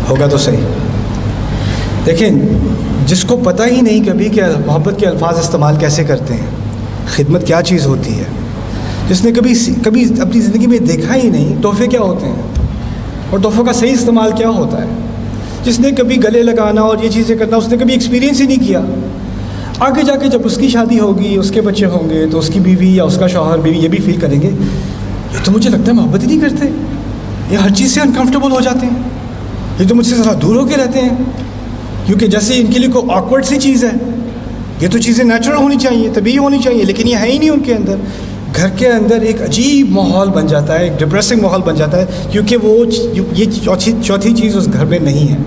ہوگا تو صحیح. دیکھیں, جس کو پتہ ہی نہیں کبھی کہ محبت کے الفاظ استعمال کیسے کرتے ہیں, خدمت کیا چیز ہوتی ہے, جس نے کبھی اپنی زندگی میں دیکھا ہی نہیں تحفے کیا ہوتے ہیں اور تحفوں کا صحیح استعمال کیا ہوتا ہے, جس نے کبھی گلے لگانا اور یہ چیزیں کرنا اس نے کبھی ایکسپیرینس ہی نہیں کیا, آگے جا کے جب اس کی شادی ہوگی, اس کے بچے ہوں گے, تو اس کی بیوی یا اس کا شوہر بیوی یہ بھی فیل کریں گے یہ تو مجھے لگتا ہے محبت ہی نہیں کرتے, یہ ہر چیز سے انکمفرٹیبل ہو جاتے ہیں, یہ تو مجھ سے ذرا دور ہو کے رہتے ہیں, کیونکہ جیسے ان کے لیے کوئی آکورڈ سی چیز ہے. یہ تو چیزیں نیچرل ہونی چاہیے, طبیعی ہونی چاہیے, لیکن یہ ہے ہی نہیں ان کے اندر. گھر کے اندر ایک عجیب ماحول بن جاتا ہے, ایک ڈپریسنگ ماحول بن جاتا ہے, کیونکہ وہ یہ چوتھی چیز اس گھر میں نہیں ہے.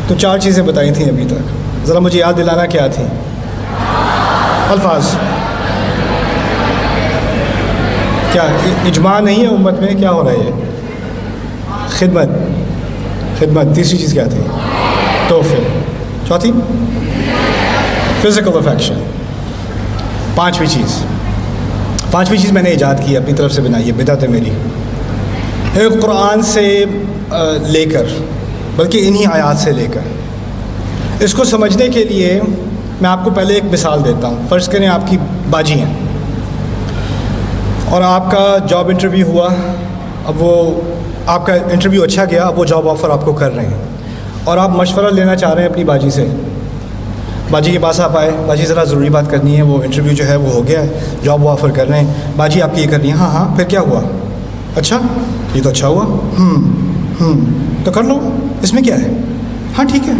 تو 4 چیزیں بتائی تھیں ابھی تک. ذرا مجھے یاد دلانا کیا تھی الفاظ؟ کیا اجماع نہیں ہے امت میں؟ کیا ہو رہا ہے یہ؟ خدمت. تیسری چیز کیا تھی؟ تحفے. چوتھی فزیکل افیکشن. پانچویں چیز میں نے ایجاد کی اپنی طرف سے بنائی ہے، بدعت ہے میری. ایک قرآن سے لے کر، بلکہ انہی آیات سے لے کر اس کو سمجھنے کے لیے میں آپ کو پہلے ایک مثال دیتا ہوں. فرض کریں آپ کی باجی ہیں اور آپ کا جاب انٹرویو ہوا. اب وہ آپ کا انٹرویو اچھا گیا، اب وہ جاب آفر آپ کو کر رہے ہیں اور آپ مشورہ لینا چاہ رہے ہیں اپنی باجی سے. باجی کے پاس آپ آئے، باجی ذرا ضروری بات کرنی ہے، وہ انٹرویو جو ہے وہ ہو گیا ہے، جاب وہ آفر کر رہے ہیں. باجی آپ کی یہ کرنی ہے، ہاں پھر کیا ہوا؟ اچھا یہ تو اچھا ہوا، تو کر لو، اس میں کیا ہے؟ ہاں ٹھیک ہے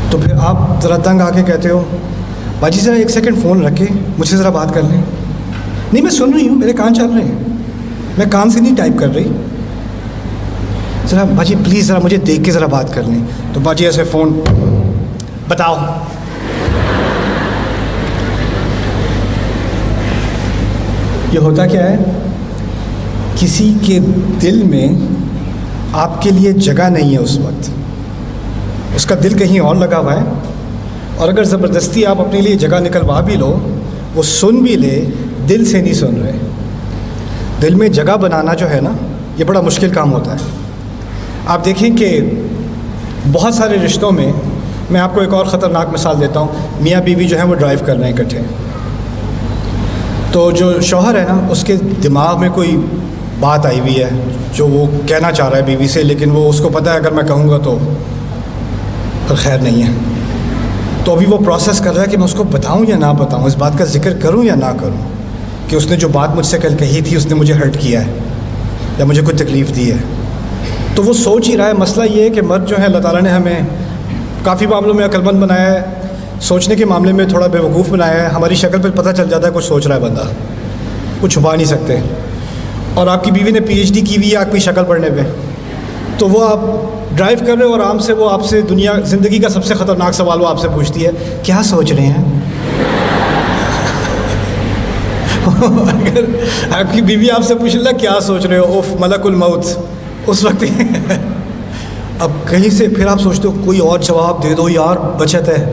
تو پھر آپ ذرا تنگ آ کے کہتے ہو باجی ذرا ایک سیکنڈ فون رکھ کے مجھ سے ذرا بات کر لیں. نہیں میں سن رہی ہوں، میرے کان چل رہے ہیں، میں کان سے نہیں ٹائپ کر رہی. ذرا باجی پلیز ذرا مجھے دیکھ کے ذرا بات کر لیں. تو باجی ایسے فون، بتاؤ. یہ ہوتا کیا ہے؟ کسی کے دل میں آپ کے لیے جگہ نہیں ہے اس وقت، اس کا دل کہیں اور لگا ہوا ہے. اور اگر زبردستی آپ اپنے لیے جگہ نکلوا بھی لو، وہ سن بھی لے، دل سے نہیں سن رہے. دل میں جگہ بنانا جو ہے نا، یہ بڑا مشکل کام ہوتا ہے. آپ دیکھیں کہ بہت سارے رشتوں میں آپ کو ایک اور خطرناک مثال دیتا ہوں. میاں بیوی جو ہیں وہ ڈرائیو کر رہے ہیں اکٹھے، تو جو شوہر ہے نا اس کے دماغ میں کوئی بات آئی ہوئی ہے جو وہ کہنا چاہ رہا ہے بیوی سے، لیکن وہ اس کو پتہ ہے اگر میں کہوں گا تو پھر خیر نہیں ہے. تو ابھی وہ پروسیس کر رہا ہے کہ میں اس کو بتاؤں یا نہ بتاؤں، اس بات کا ذکر کروں یا نہ کروں، کہ اس نے جو بات مجھ سے کل کہی تھی اس نے مجھے ہرٹ کیا ہے یا مجھے کوئی تکلیف دی ہے. تو وہ سوچ ہی رہا ہے. مسئلہ یہ ہے کہ مرد جو ہے اللہ تعالیٰ نے ہمیں کافی معاملوں میں عقل مند بنایا ہے، سوچنے کے معاملے میں تھوڑا بیوقوف بنایا ہے. ہماری شکل پہ پتہ چل جاتا ہے کچھ سوچ رہا ہے بندہ، کچھ چھپا نہیں سکتے. اور آپ کی بیوی نے PhD کی ہوئی ہے آپ کی شکل پڑھنے پہ، تو وہ آپ ڈرائیو کر رہے ہو اور آرام سے وہ آپ سے زندگی کا سب سے خطرناک سوال وہ آپ سے پوچھتی ہے، کیا سوچ رہے ہیں؟ اگر آپ کی بیوی آپ سے پوچھ لے کیا سوچ رہے ہو، اوف ملک الموت، اس وقت اب کہیں سے پھر آپ سوچتے ہو کوئی اور جواب دے دو یار، بچت ہے.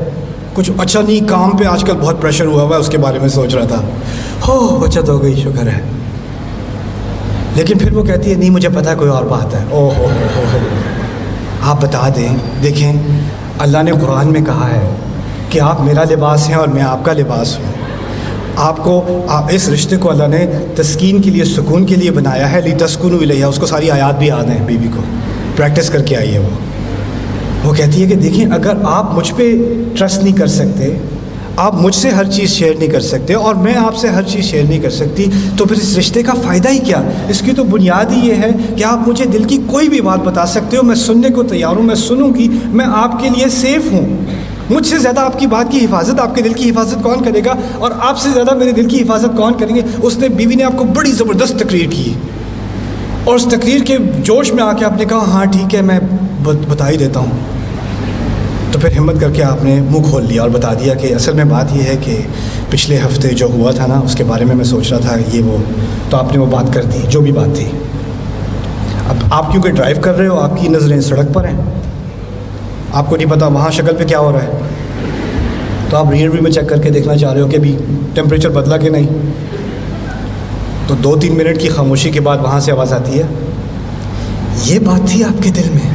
کچھ اچھا نہیں، کام پہ آج کل بہت پریشر ہوا ہے، اس کے بارے میں سوچ رہا تھا، ہو بچت ہو گئی، شکر ہے. لیکن پھر وہ کہتی ہے نہیں مجھے پتہ ہے کوئی اور بات ہے. او ہو آپ بتا دیں. دیکھیں اللہ نے قرآن میں کہا ہے کہ آپ میرا لباس ہیں اور میں آپ کا لباس ہوں. آپ اس رشتے کو اللہ نے تسکین کے لیے، سکون کے لیے بنایا ہے. لِتَسْكُنُوا إِلَيْهَا. اس کو ساری آیات بھی یاد ہیں، بیوی کو پریکٹس کر کے آئی ہے. وہ کہتی ہے کہ دیکھیں اگر آپ مجھ پہ ٹرسٹ نہیں کر سکتے، آپ مجھ سے ہر چیز شیئر نہیں کر سکتے اور میں آپ سے ہر چیز شیئر نہیں کر سکتی، تو پھر اس رشتے کا فائدہ ہی کیا؟ اس کی تو بنیاد ہی یہ ہے کہ آپ مجھے دل کی کوئی بھی بات بتا سکتے ہو، میں سننے کو تیار ہوں، میں سنوں گی، میں آپ کے لیے سیف ہوں. مجھ سے زیادہ آپ کی بات کی حفاظت، آپ کے دل کی حفاظت کون کرے گا؟ اور آپ سے زیادہ میرے دل کی حفاظت کون کریں گے؟ بیوی نے آپ کو بڑی زبردست تقریر کی اور اس تقریر کے جوش میں آ کے آپ نے کہا ہاں ٹھیک ہے میں بتا ہی دیتا ہوں. تو پھر ہمت کر کے آپ نے منہ کھول لیا اور بتا دیا کہ اصل میں بات یہ ہے کہ پچھلے ہفتے جو ہوا تھا نا اس کے بارے میں سوچ رہا تھا یہ وہ. تو آپ نے وہ بات کر دی جو بھی بات تھی. اب آپ کیونکہ ڈرائیو کر رہے ہو، آپ کی نظریں سڑک پر ہیں، آپ کو نہیں پتہ وہاں شکل پہ کیا ہو رہا ہے، تو آپ ریئر ویو میں چیک کر کے دیکھنا چاہ رہے ہو کہ ابھی ٹیمپریچر بدلا کہ نہیں. تو 2-3 منٹ کی خاموشی کے بعد وہاں سے آواز آتی ہے، یہ بات تھی آپ کے دل میں،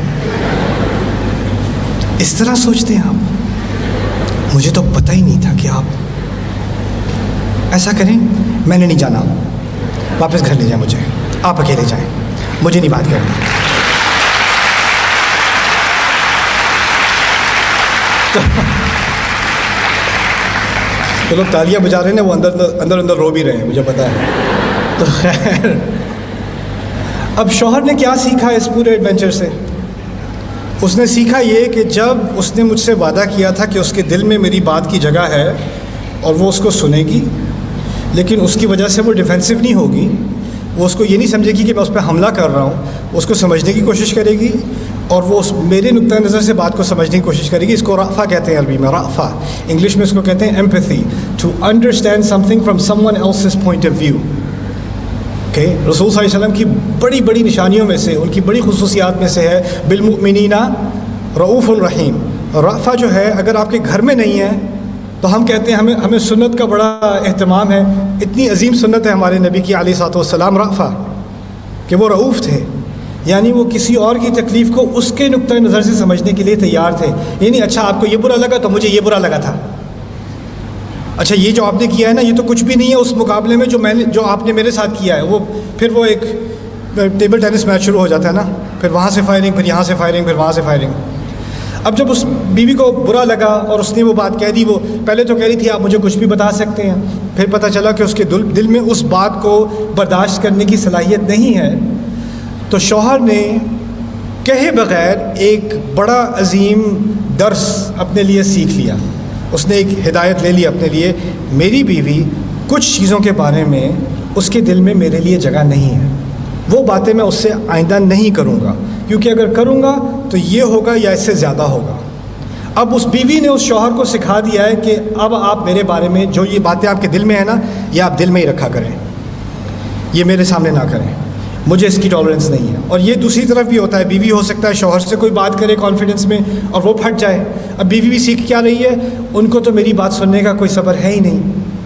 اس طرح سوچتے ہیں آپ، مجھے تو پتہ ہی نہیں تھا کہ آپ ایسا کریں. میں نے نہیں جانا، واپس گھر لے جائیں مجھے، آپ اکیلے جائیں، مجھے نہیں بات کرنی. تو لوگ تالیاں بجا رہے ہیں وہ اندر رو بھی رہے ہیں، مجھے پتہ ہے. تو خیر اب شوہر نے کیا سیکھا اس پورے ایڈونچر سے؟ اس نے سیکھا یہ کہ جب اس نے مجھ سے وعدہ کیا تھا کہ اس کے دل میں میری بات کی جگہ ہے اور وہ اس کو سنے گی، لیکن اس کی وجہ سے وہ ڈیفینسو نہیں ہوگی، وہ اس کو یہ نہیں سمجھے گی کہ میں اس پہ حملہ کر رہا ہوں، اس کو سمجھنے کی کوشش کرے گی اور وہ میرے نقطۂ نظر سے بات کو سمجھنے کی کوشش کرے گی. اس کو رأفہ کہتے ہیں عربی میں, رأفہ. انگلش میں اس کو کہتے ہیں empathy, to understand something from someone else's point of view. کہ رسول صلی اللہ علیہ وسلم کی بڑی بڑی نشانیوں میں سے, ان کی بڑی خصوصیات میں سے ہے بالمؤمنین رؤوف الرحیم. رأفہ جو ہے اگر آپ کے گھر میں نہیں ہے تو ہم کہتے ہیں ہمیں سنت کا بڑا اہتمام ہے, اتنی عظیم سنت ہے ہمارے نبی کی علیہ الصلوۃ والسلام, رأفہ, کہ وہ رؤوف تھے. یعنی وہ کسی اور کی تکلیف کو اس کے نقطۂ نظر سے سمجھنے کے لیے تیار تھے. یعنی اچھا آپ کو یہ برا لگا تو مجھے یہ برا لگا تھا, اچھا یہ جو آپ نے کیا ہے نا یہ تو کچھ بھی نہیں ہے اس مقابلے میں جو آپ نے میرے ساتھ کیا ہے. پھر وہ ایک ٹیبل ٹینس میچ شروع ہو جاتا ہے نا, پھر وہاں سے فائرنگ, پھر یہاں سے فائرنگ, پھر وہاں سے فائرنگ. اب جب اس بیوی کو برا لگا اور اس نے وہ بات کہہ دی, وہ پہلے تو کہہ رہی تھی آپ مجھے کچھ بھی بتا سکتے ہیں, پھر پتہ چلا کہ اس کے دل میں اس بات کو برداشت کرنے کی صلاحیت نہیں ہے, تو شوہر نے کہے بغیر ایک بڑا عظیم درس اپنے لیے سیکھ لیا. اس نے ایک ہدایت لے لی اپنے لیے, میری بیوی کچھ چیزوں کے بارے میں اس کے دل میں میرے لیے جگہ نہیں ہے, وہ باتیں میں اس سے آئندہ نہیں کروں گا, کیونکہ اگر کروں گا تو یہ ہوگا یا اس سے زیادہ ہوگا. اب اس بیوی نے اس شوہر کو سکھا دیا ہے کہ اب آپ میرے بارے میں جو یہ باتیں آپ کے دل میں ہیں نا, یہ آپ دل میں ہی رکھا کریں, یہ میرے سامنے نہ کریں, مجھے اس کی ٹالرنس نہیں ہے. اور یہ دوسری طرف بھی ہوتا ہے, بیوی ہو سکتا ہے شوہر سے کوئی بات کرے کانفیڈنس میں اور وہ پھٹ جائے. اب بیوی بھی سیکھ کیا رہی ہے, ان کو تو میری بات سننے کا کوئی صبر ہے ہی نہیں,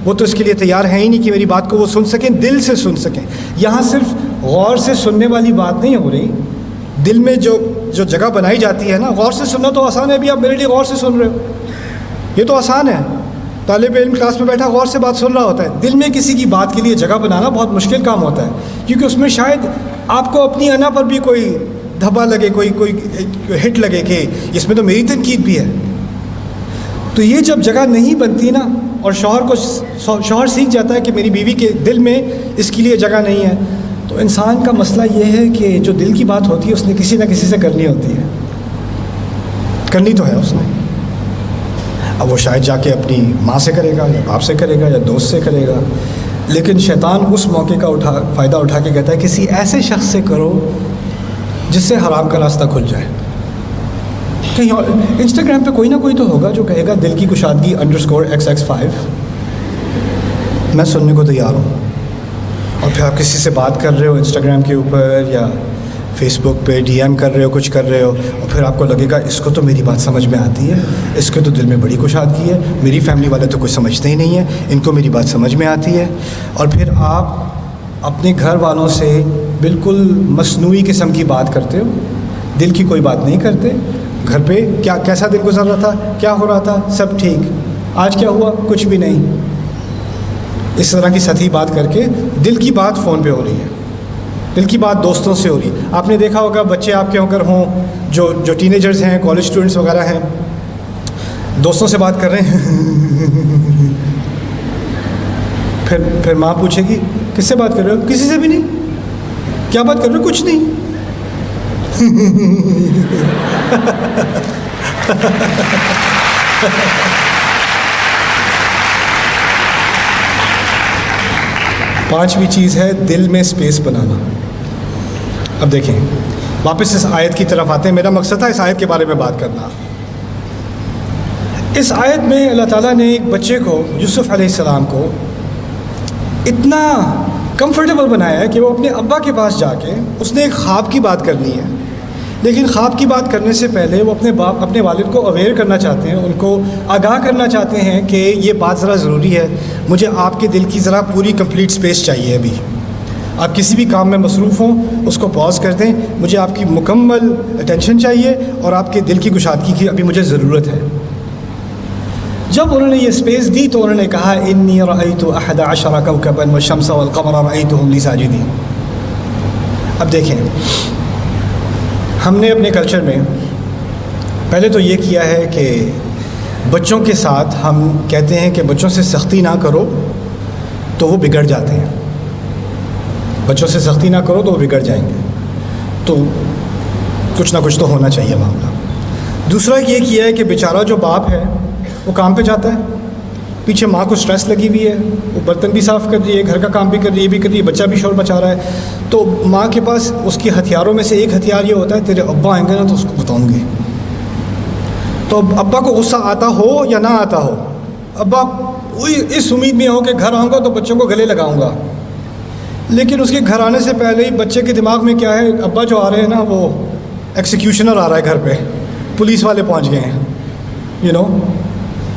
وہ تو اس کے لیے تیار ہے ہی نہیں کہ میری بات کو وہ سن سکیں, دل سے سن سکیں. یہاں صرف غور سے سننے والی بات نہیں ہو رہی, دل میں جو جگہ بنائی جاتی ہے نا, غور سے سننا تو آسان ہے, ابھی آپ میرے لیے غور سے سن رہے ہو, یہ تو آسان ہے. طالب علم کلاس میں بیٹھا غور سے بات سن رہا ہوتا ہے. دل میں کسی کی بات کے لیے جگہ بنانا بہت مشکل کام ہوتا ہے, کیونکہ اس میں شاید آپ کو اپنی انا پر بھی کوئی دھبا لگے, کوئی ہٹ لگے کہ اس میں تو میری تنقید بھی ہے. تو یہ جب جگہ نہیں بنتی نا, اور شوہر سیکھ جاتا ہے کہ میری بیوی کے دل میں اس کے لیے جگہ نہیں ہے, تو انسان کا مسئلہ یہ ہے کہ جو دل کی بات ہوتی ہے اس نے کسی نہ کسی سے کرنی ہوتی ہے, کرنی تو ہے اس نے. اب وہ شاید جا کے اپنی ماں سے کرے گا, یا باپ سے کرے گا, یا دوست سے کرے گا, لیکن شیطان اس موقع کا فائدہ اٹھا کے کہتا ہے کسی ایسے شخص سے کرو جس سے حرام کا راستہ کھل جائے. کہیں اور انسٹاگرام پہ کوئی نہ کوئی تو ہوگا جو کہے گا دل کی کشادگی _XX5, میں سننے کو تیار ہوں. اور پھر آپ کسی سے بات کر رہے ہو انسٹاگرام کے اوپر یا فیس بک پہ DM کر رہے ہو, کچھ کر رہے ہو, اور پھر آپ کو لگے گا اس کو تو میری بات سمجھ میں آتی ہے, اس کے تو دل میں بڑی کشادگی ہے, میری فیملی والے تو کچھ سمجھتے ہی نہیں ہیں, ان کو میری بات سمجھ میں آتی ہے. اور پھر آپ اپنے گھر والوں سے بالکل مصنوعی قسم کی بات کرتے ہو, دل کی کوئی بات نہیں کرتے. گھر پہ کیسا دن گزر رہا تھا, کیا ہو رہا تھا, سب ٹھیک, آج کیا ہوا, کچھ بھی نہیں. اس طرح کی سطحی بات کر کے دل کی بات فون پہ ہو رہی ہے, دل کی بات دوستوں سے ہو رہی ہے. آپ نے دیکھا ہوگا بچے آپ کے اگر ہوں جو ٹینیجرز ہیں, کالج اسٹوڈنٹس وغیرہ ہیں, دوستوں سے بات کر رہے ہیں, پھر ماں پوچھے گی کس سے بات کر رہے ہو, کسی سے بھی نہیں, کیا بات کر رہے ہو, کچھ نہیں. پانچویں چیز ہے دل میں اسپیس بنانا. اب دیکھیں واپس اس آیت کی طرف آتے ہیں, میرا مقصد تھا اس آیت کے بارے میں بات کرنا. اس آیت میں اللہ تعالیٰ نے ایک بچے کو, یوسف علیہ السلام کو, اتنا کمفرٹیبل بنایا ہے کہ وہ اپنے ابا کے پاس جا کے اس نے ایک خواب کی بات کرنی ہے, لیکن خواب کی بات کرنے سے پہلے وہ اپنے والد کو اویئر کرنا چاہتے ہیں, ان کو آگاہ کرنا چاہتے ہیں کہ یہ بات ذرا ضروری ہے, مجھے آپ کے دل کی ذرا پوری کمپلیٹ سپیس چاہیے. ابھی آپ کسی بھی کام میں مصروف ہوں اس کو پاز کر دیں, مجھے آپ کی مکمل اٹینشن چاہیے اور آپ کے دل کی کشادگی کی ابھی مجھے ضرورت ہے. جب انہوں نے یہ سپیس دی تو انہوں نے کہا انی رأیت 11 کوكبا والشمس والقمر رأیتهم لی ساجدین. اب دیکھیں ہم نے اپنے کلچر میں پہلے تو یہ کیا ہے کہ بچوں کے ساتھ ہم کہتے ہیں کہ بچوں سے سختی نہ کرو تو وہ بگڑ جاتے ہیں, بچوں سے سختی نہ کرو تو وہ بگڑ جائیں گے, تو کچھ نہ کچھ تو ہونا چاہیے معاملہ. دوسرا یہ کیا ہے کہ بیچارہ جو باپ ہے وہ کام پہ جاتا ہے, پیچھے ماں کو سٹریس لگی ہوئی ہے، وہ برتن بھی صاف کر رہی ہے، گھر کا کام بھی کر رہی ہے، یہ بھی کر رہی ہے، بچہ بھی شور مچا رہا ہے. تو ماں کے پاس اس کے ہتھیاروں میں سے ایک ہتھیار یہ ہوتا ہے تیرے ابا آئیں گے نا تو اس کو بتاؤں گی. تو ابا کو غصہ آتا ہو یا نہ آتا ہو، ابا اس امید میں ہو کہ گھر آؤں گا تو بچوں کو گلے لگاؤں گا، لیکن اس کے گھر آنے سے پہلے ہی بچے کے دماغ میں کیا ہے، ابا جو آ رہے ہیں نا وہ ایکسیکیوشنر آ رہا ہے گھر پہ، پولیس والے پہنچ گئے ہیں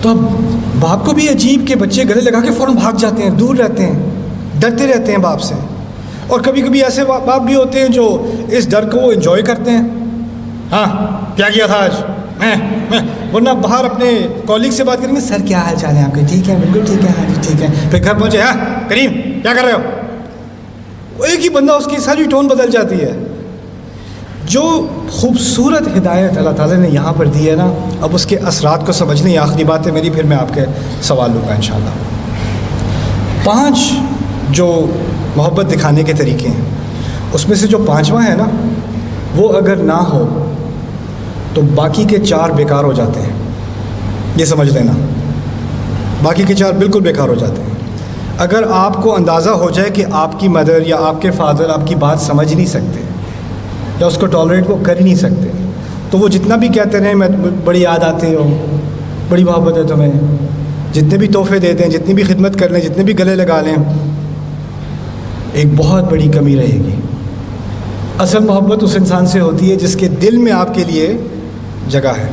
تو اب باپ کو بھی عجیب کہ بچے گلے لگا کے فوراً بھاگ جاتے ہیں، دور رہتے ہیں، ڈرتے رہتے ہیں باپ سے. اور کبھی کبھی ایسے باپ بھی ہوتے ہیں جو اس ڈر کو انجوائے کرتے ہیں. ہاں کیا کیا تھا آج، ورنہ باہر اپنے کالگ سے بات کریں گے، سر کیا حال چال ہے آپ کے، ٹھیک ہے بالکل ٹھیک ہے، ہاں جی ٹھیک ہے. پھر گھر پہنچے، ہاں کریم کیا کر رہے ہو، ایک ہی بندہ اس کی ساری ٹون بدل جاتی ہے. جو خوبصورت ہدایت اللہ تعالیٰ نے یہاں پر دی ہے نا، اب اس کے اثرات کو سمجھنے. آخری بات ہے میری، پھر میں آپ کے سوال لوں گا انشاءاللہ. 5 جو محبت دکھانے کے طریقے ہیں، اس میں سے جو 5واں ہے نا، وہ اگر نہ ہو تو باقی کے 4 بیکار ہو جاتے ہیں. یہ سمجھ لینا، باقی کے 4 بالکل بیکار ہو جاتے ہیں. اگر آپ کو اندازہ ہو جائے کہ آپ کی مدر یا آپ کے فادر آپ کی بات سمجھ نہیں سکتے یا اس کو ٹالریٹ وہ کر ہی نہیں سکتے، تو وہ جتنا بھی کہتے رہیں میں بڑی یاد آتی ہو، بڑی محبت ہے تمہیں، جتنے بھی تحفے دے دیں، جتنی بھی خدمت کر لیں، جتنے بھی گلے لگا لیں، ایک بہت بڑی کمی رہے گی. اصل محبت اس انسان سے ہوتی ہے جس کے دل میں آپ کے لیے جگہ ہے،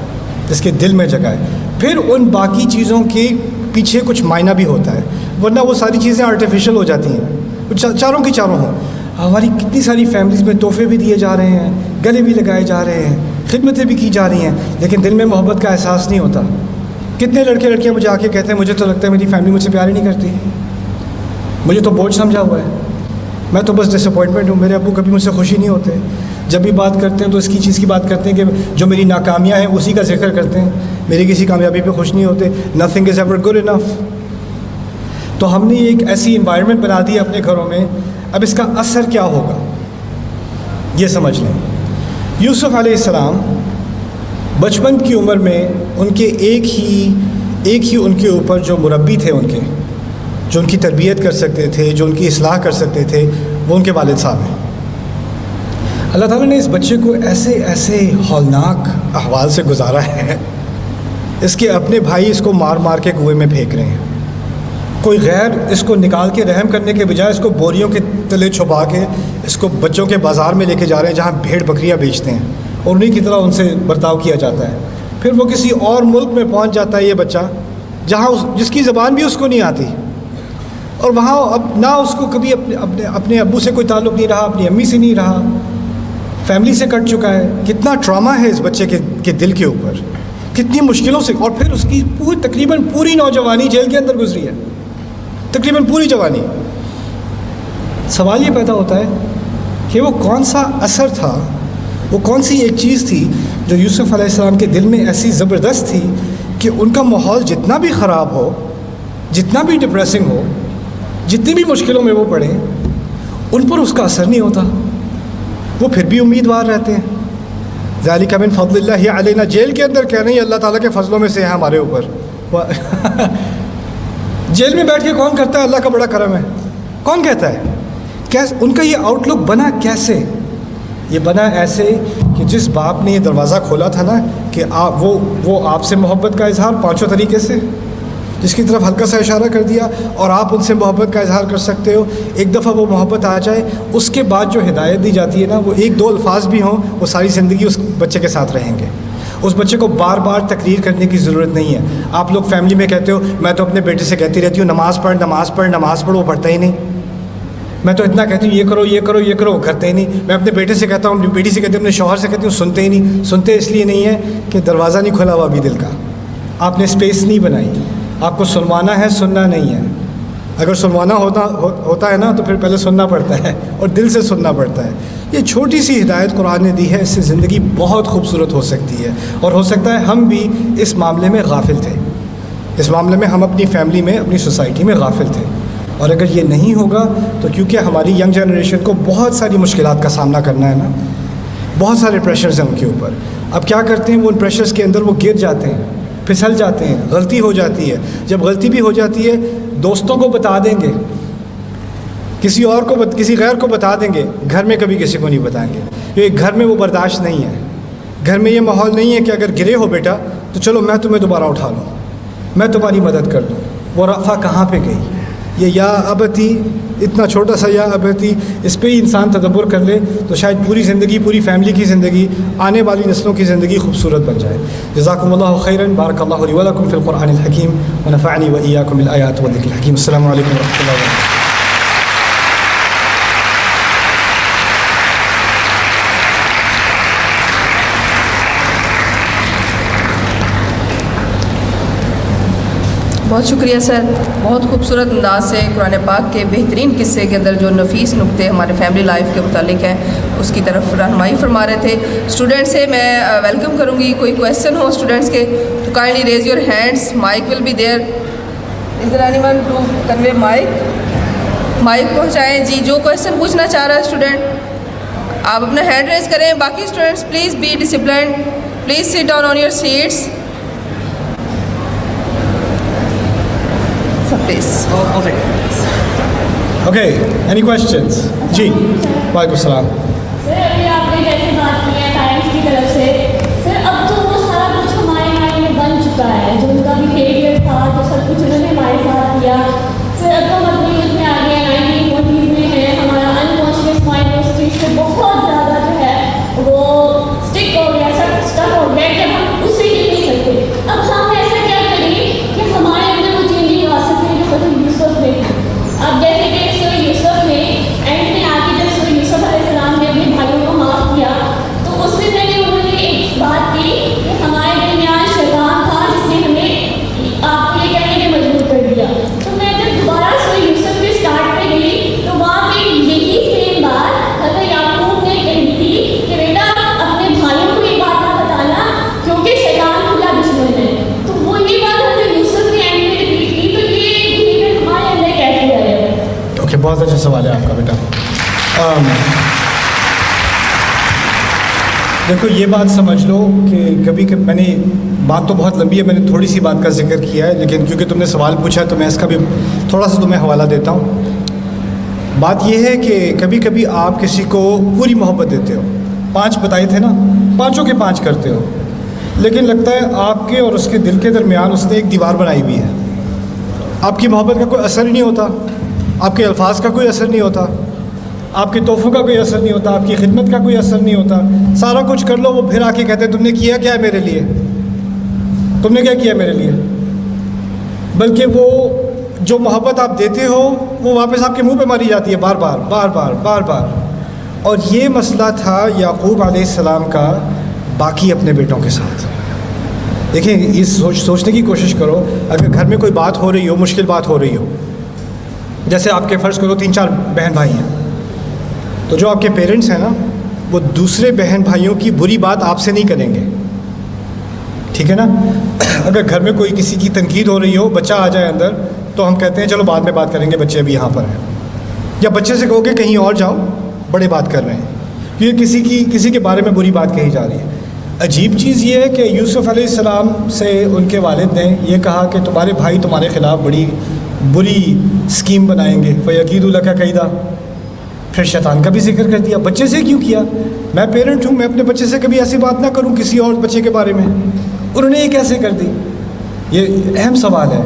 جس کے دل میں جگہ ہے. پھر ان باقی چیزوں کے پیچھے کچھ معنی بھی ہوتا ہے، ورنہ وہ ساری چیزیں آرٹیفیشل ہو جاتی ہیں. چاروں کی چاروں ہوں. ہماری کتنی ساری فیملیز میں تحفے بھی دیے جا رہے ہیں، گلے بھی لگائے جا رہے ہیں، خدمتیں بھی کی جا رہی ہیں، لیکن دل میں محبت کا احساس نہیں ہوتا. کتنے لڑکے لڑکیاں مجھے آ کے کہتے ہیں مجھے تو لگتا ہے میری فیملی مجھ سے پیار ہی نہیں کرتی، مجھے تو بوجھ سمجھا ہوا ہے، میں تو بس ڈس اپوائنٹمنٹ ہوں، میرے ابو کبھی مجھ سے خوشی نہیں ہوتے. جب بھی بات کرتے ہیں تو اس کی چیز کی بات کرتے ہیں کہ جو میری ناکامیاں ہیں اسی کا ذکر کرتے ہیں، میری کسی کامیابی پہ خوش نہیں ہوتے. Nothing is ever good enough. تو ہم نے ایک ایسی انوائرمنٹ بنا دی ہے اپنے گھروں میں. اب اس کا اثر کیا ہوگا یہ سمجھ لیں. یوسف علیہ السلام بچپن کی عمر میں ان کے ایک ہی ان کے اوپر جو مربی تھے، ان کے جو ان کی تربیت کر سکتے تھے، جو ان کی اصلاح کر سکتے تھے، وہ ان کے والد صاحب ہیں. اللہ تعالیٰ نے اس بچے کو ایسے ہولناک احوال سے گزارا ہے، اس کے اپنے بھائی اس کو مار مار کے کنویں میں پھینک رہے ہیں. کوئی غیر اس کو نکال کے رحم کرنے کے بجائے اس کو بوریوں کے تلے چھپا کے اس کو بچوں کے بازار میں لے کے جا رہے ہیں جہاں بھیڑ بکریاں بیچتے ہیں، اور انہیں کی طرح ان سے برتاؤ کیا جاتا ہے. پھر وہ کسی اور ملک میں پہنچ جاتا ہے یہ بچہ، جہاں جس کی زبان بھی اس کو نہیں آتی، اور وہاں اب نہ اس کو کبھی اپنے ابو سے کوئی تعلق نہیں رہا، اپنی امی سے نہیں رہا، فیملی سے کٹ چکا ہے. کتنا ٹراما ہے اس بچے کے دل کے اوپر، کتنی مشکلوں سے. اور پھر اس کی تقریباً پوری نوجوانی جیل کے اندر گزری ہے، تقریباً پوری جوانی. سوال یہ پیدا ہوتا ہے کہ وہ کون سا اثر تھا، وہ کون سی ایک چیز تھی جو یوسف علیہ السلام کے دل میں ایسی زبردست تھی کہ ان کا ماحول جتنا بھی خراب ہو، جتنا بھی ڈپریسنگ ہو، جتنی بھی مشکلوں میں وہ پڑیں، ان پر اس کا اثر نہیں ہوتا، وہ پھر بھی امیدوار رہتے ہیں. ذالک من فضل اللہ علینا، جیل کے اندر کہہ رہے ہیں اللہ تعالیٰ کے فضلوں میں سے ہے ہمارے اوپر. جیل میں بیٹھ کے کون کرتا ہے اللہ کا بڑا کرم ہے؟ کون کہتا ہے؟ کیسے ان کا یہ آؤٹ لک بنا؟ کیسے یہ بنا؟ ایسے کہ جس باپ نے یہ دروازہ کھولا تھا نا کہ وہ آپ سے محبت کا اظہار 5 طریقے سے، جس کی طرف ہلکا سا اشارہ کر دیا، اور آپ ان سے محبت کا اظہار کر سکتے ہو. ایک دفعہ وہ محبت آ جائے، اس کے بعد جو ہدایت دی جاتی ہے نا، وہ 1-2 الفاظ بھی ہوں، وہ ساری زندگی اس بچے کے ساتھ رہیں گے. اس بچے کو بار بار تقریر کرنے کی ضرورت نہیں ہے. آپ لوگ فیملی میں کہتے ہو، میں تو اپنے بیٹے سے کہتی رہتی ہوں نماز پڑھ نماز پڑھ نماز پڑھ، وہ پڑھتا ہی نہیں. میں تو اتنا کہتی ہوں یہ کرو یہ کرو یہ کرو، وہ کرتے ہی نہیں. میں اپنے بیٹے سے کہتا ہوں، اپنی بیٹی سے کہتی ہوں، اپنے شوہر سے کہتی ہوں، سنتے ہی نہیں. سنتے اس لیے نہیں ہے کہ دروازہ نہیں کھلا ہوا ابھی دل کا، آپ نے اسپیس نہیں بنائی. آپ کو سنوانا ہے، سننا نہیں ہے. اگر سنوانا ہوتا ہے نا تو پھر پہلے سننا پڑتا ہے اور دل سے سننا پڑتا ہے. یہ چھوٹی سی ہدایت قرآن نے دی ہے، اس سے زندگی بہت خوبصورت ہو سکتی ہے. اور ہو سکتا ہے ہم بھی اس معاملے میں غافل تھے، اس معاملے میں ہم اپنی فیملی میں، اپنی سوسائٹی میں غافل تھے. اور اگر یہ نہیں ہوگا تو کیونکہ ہماری ینگ جنریشن کو بہت ساری مشکلات کا سامنا کرنا ہے نا، بہت سارے پریشرز ہیں ان کے اوپر. اب کیا کرتے ہیں وہ ان پریشرز کے اندر وہ گر جاتے ہیں، پھسل جاتے ہیں, غلطی ہو جاتی ہے. جب غلطی بھی ہو جاتی ہے دوستوں کو بتا دیں گے, کسی اور کو کسی غیر کو بتا دیں گے, گھر میں کبھی کسی کو نہیں بتائیں گے, کیونکہ گھر میں وہ برداشت نہیں ہے. گھر میں یہ ماحول نہیں ہے کہ اگر گرے ہو بیٹا تو چلو میں تمہیں دوبارہ اٹھا لوں, میں تمہاری مدد کر دوں. وہ رفع کہاں پہ گئی؟ یہ یا ابتی, اتنا چھوٹا سا یا ابتی, اس پہ ہی انسان تدبر کر لے تو شاید پوری زندگی, پوری فیملی کی زندگی, آنے والی نسلوں کی زندگی خوبصورت بن جائے. جزاکم اللہ خیرا, بارک اللہ لی ولکم فی القرآن الحکیم ونفعنی وإیاکم بالآیات والذکر الحکیم. السلام علیکم ورحمۃ اللہ وبرکاتہ. بہت شکریہ سر, بہت خوبصورت انداز سے قرآن پاک کے بہترین قصے کے اندر جو نفیس نقطے ہمارے فیملی لائف کے متعلق ہیں اس کی طرف رہنمائی فرما رہے تھے. اسٹوڈنٹ سے میں ویلکم کروں گی, کوئی کویسچن ہو اسٹوڈنٹس کے تو kindly raise your hands, mic will be there. Is there anyone to convey mic پہنچائیں جی. جو کویسچن پوچھنا چاہ رہا ہے اسٹوڈنٹ آپ اپنا ہینڈ ریز کریں. باقی students please be disciplined, please sit down on your seats. Okay, any questions? جی وعلیکم السلام. سر ابھی آپ نے جیسے بات کی ہے پیرنٹس کی طرف سے, سر اب تو وہ سارا کچھ ہمارے مائنڈ میں بن چکا ہے, جو ان کا بیہیویئر تھا, جو سب کچھ انہوں نے ہمارے ساتھ کیا. سر اب تو ہم اپنی یوتھ میں آ گئے, 1940s میں ہے, ہمارا انکانشیس مائنڈ اس چیز سے بہت زیادہ جو ہے وہ اسٹک ہو گیا, سب اسٹک ہو گیا کہ ہم اس سے ہل نہیں سکتے. اب ہم ایسا کیا کریں کہ ہمارے اندر وہ چینجنگ آ سکے جو حضرت یوسف نے تھی. اب جیسے کہ سورہ یوسف نے اینڈ میں آ کے جب سورہ یوسف علیہ السلام نے اپنے بھائیوں کو معاف کیا تو اس سے پہلے انہوں نے ایک بات کی کہ ہمارے درمیان شیطان تھا جس نے ہمیں آپ کو یہ کہنے پہ مجبور کر دیا. تو میں جب دوبارہ سورہ یوسف کے اسٹارٹ پہ گئی تو وہاں پہ یہی سیم بات حضرت یعقوب نے کہی تھی کہ بیٹا اپنے بھائیوں کو یہ بات نہ بتانا کیونکہ شیطان کھلا دشمن ہے. تو وہ یہ بات حضرت یوسف نے اینڈ میں ریپیٹ کی. تو یہ بیہیویئر ہمارے اندر کیسے آیا ہے؟ اوکے, بہت اچھا سوال ہے آپ کا بیٹا. دیکھو یہ بات سمجھ لو کہ کبھی میں نے بات تو بہت لمبی ہے, میں نے تھوڑی سی بات کا ذکر کیا ہے, لیکن کیونکہ تم نے سوال پوچھا ہے تو میں اس کا بھی تھوڑا سا تمہیں حوالہ دیتا ہوں. بات یہ ہے کہ کبھی کبھی آپ کسی کو پوری محبت دیتے ہو, 5 بتائے تھے نا, 5 کے 5 کرتے ہو, لیکن لگتا ہے آپ کے اور اس کے دل کے درمیان اس نے ایک دیوار بنائی ہوئی ہے. آپ کی محبت کا کوئی اثر ہی نہیں ہوتا, آپ کے الفاظ کا کوئی اثر نہیں ہوتا, آپ کے تحفوں کا کوئی اثر نہیں ہوتا, آپ کی خدمت کا کوئی اثر نہیں ہوتا. سارا کچھ کر لو, وہ پھر آ کے کہتے ہیں تم نے کیا کیا ہے میرے لیے, تم نے کیا کیا میرے لیے. بلکہ وہ جو محبت آپ دیتے ہو وہ واپس آپ کے منہ پہ ماری جاتی ہے بار بار بار بار بار بار. اور یہ مسئلہ تھا یعقوب علیہ السلام کا باقی اپنے بیٹوں کے ساتھ. دیکھیں یہ سوچنے کی کوشش کرو, اگر گھر میں کوئی بات ہو رہی ہو, مشکل بات ہو رہی ہو, جیسے آپ کے فرض کرو 3-4 بہن بھائی ہیں, تو جو آپ کے پیرنٹس ہیں نا وہ دوسرے بہن بھائیوں کی بری بات آپ سے نہیں کریں گے, ٹھیک ہے نا. اگر گھر میں کوئی کسی کی تنقید ہو رہی ہو, بچہ آ جائے اندر, تو ہم کہتے ہیں چلو بعد میں بات کریں گے, بچے ابھی یہاں پر ہیں. یا بچے سے کہو گے کہیں اور جاؤ, بڑے بات کر رہے ہیں, کیونکہ کسی کے بارے میں بری بات کہی جا رہی ہے. عجیب چیز یہ ہے کہ یوسف علیہ السلام سے ان کے والد نے یہ کہا کہ تمہارے بھائی تمہارے خلاف بڑی بری اسکیم بنائیں گے, فیکید لک کیدا. پھر شیطان کا بھی ذکر کر دیا. بچے سے کیوں کیا؟ میں پیرنٹ ہوں, میں اپنے بچے سے کبھی ایسی بات نہ کروں کسی اور بچے کے بارے میں. انہوں نے یہ کیسے کر دی؟ یہ اہم سوال ہے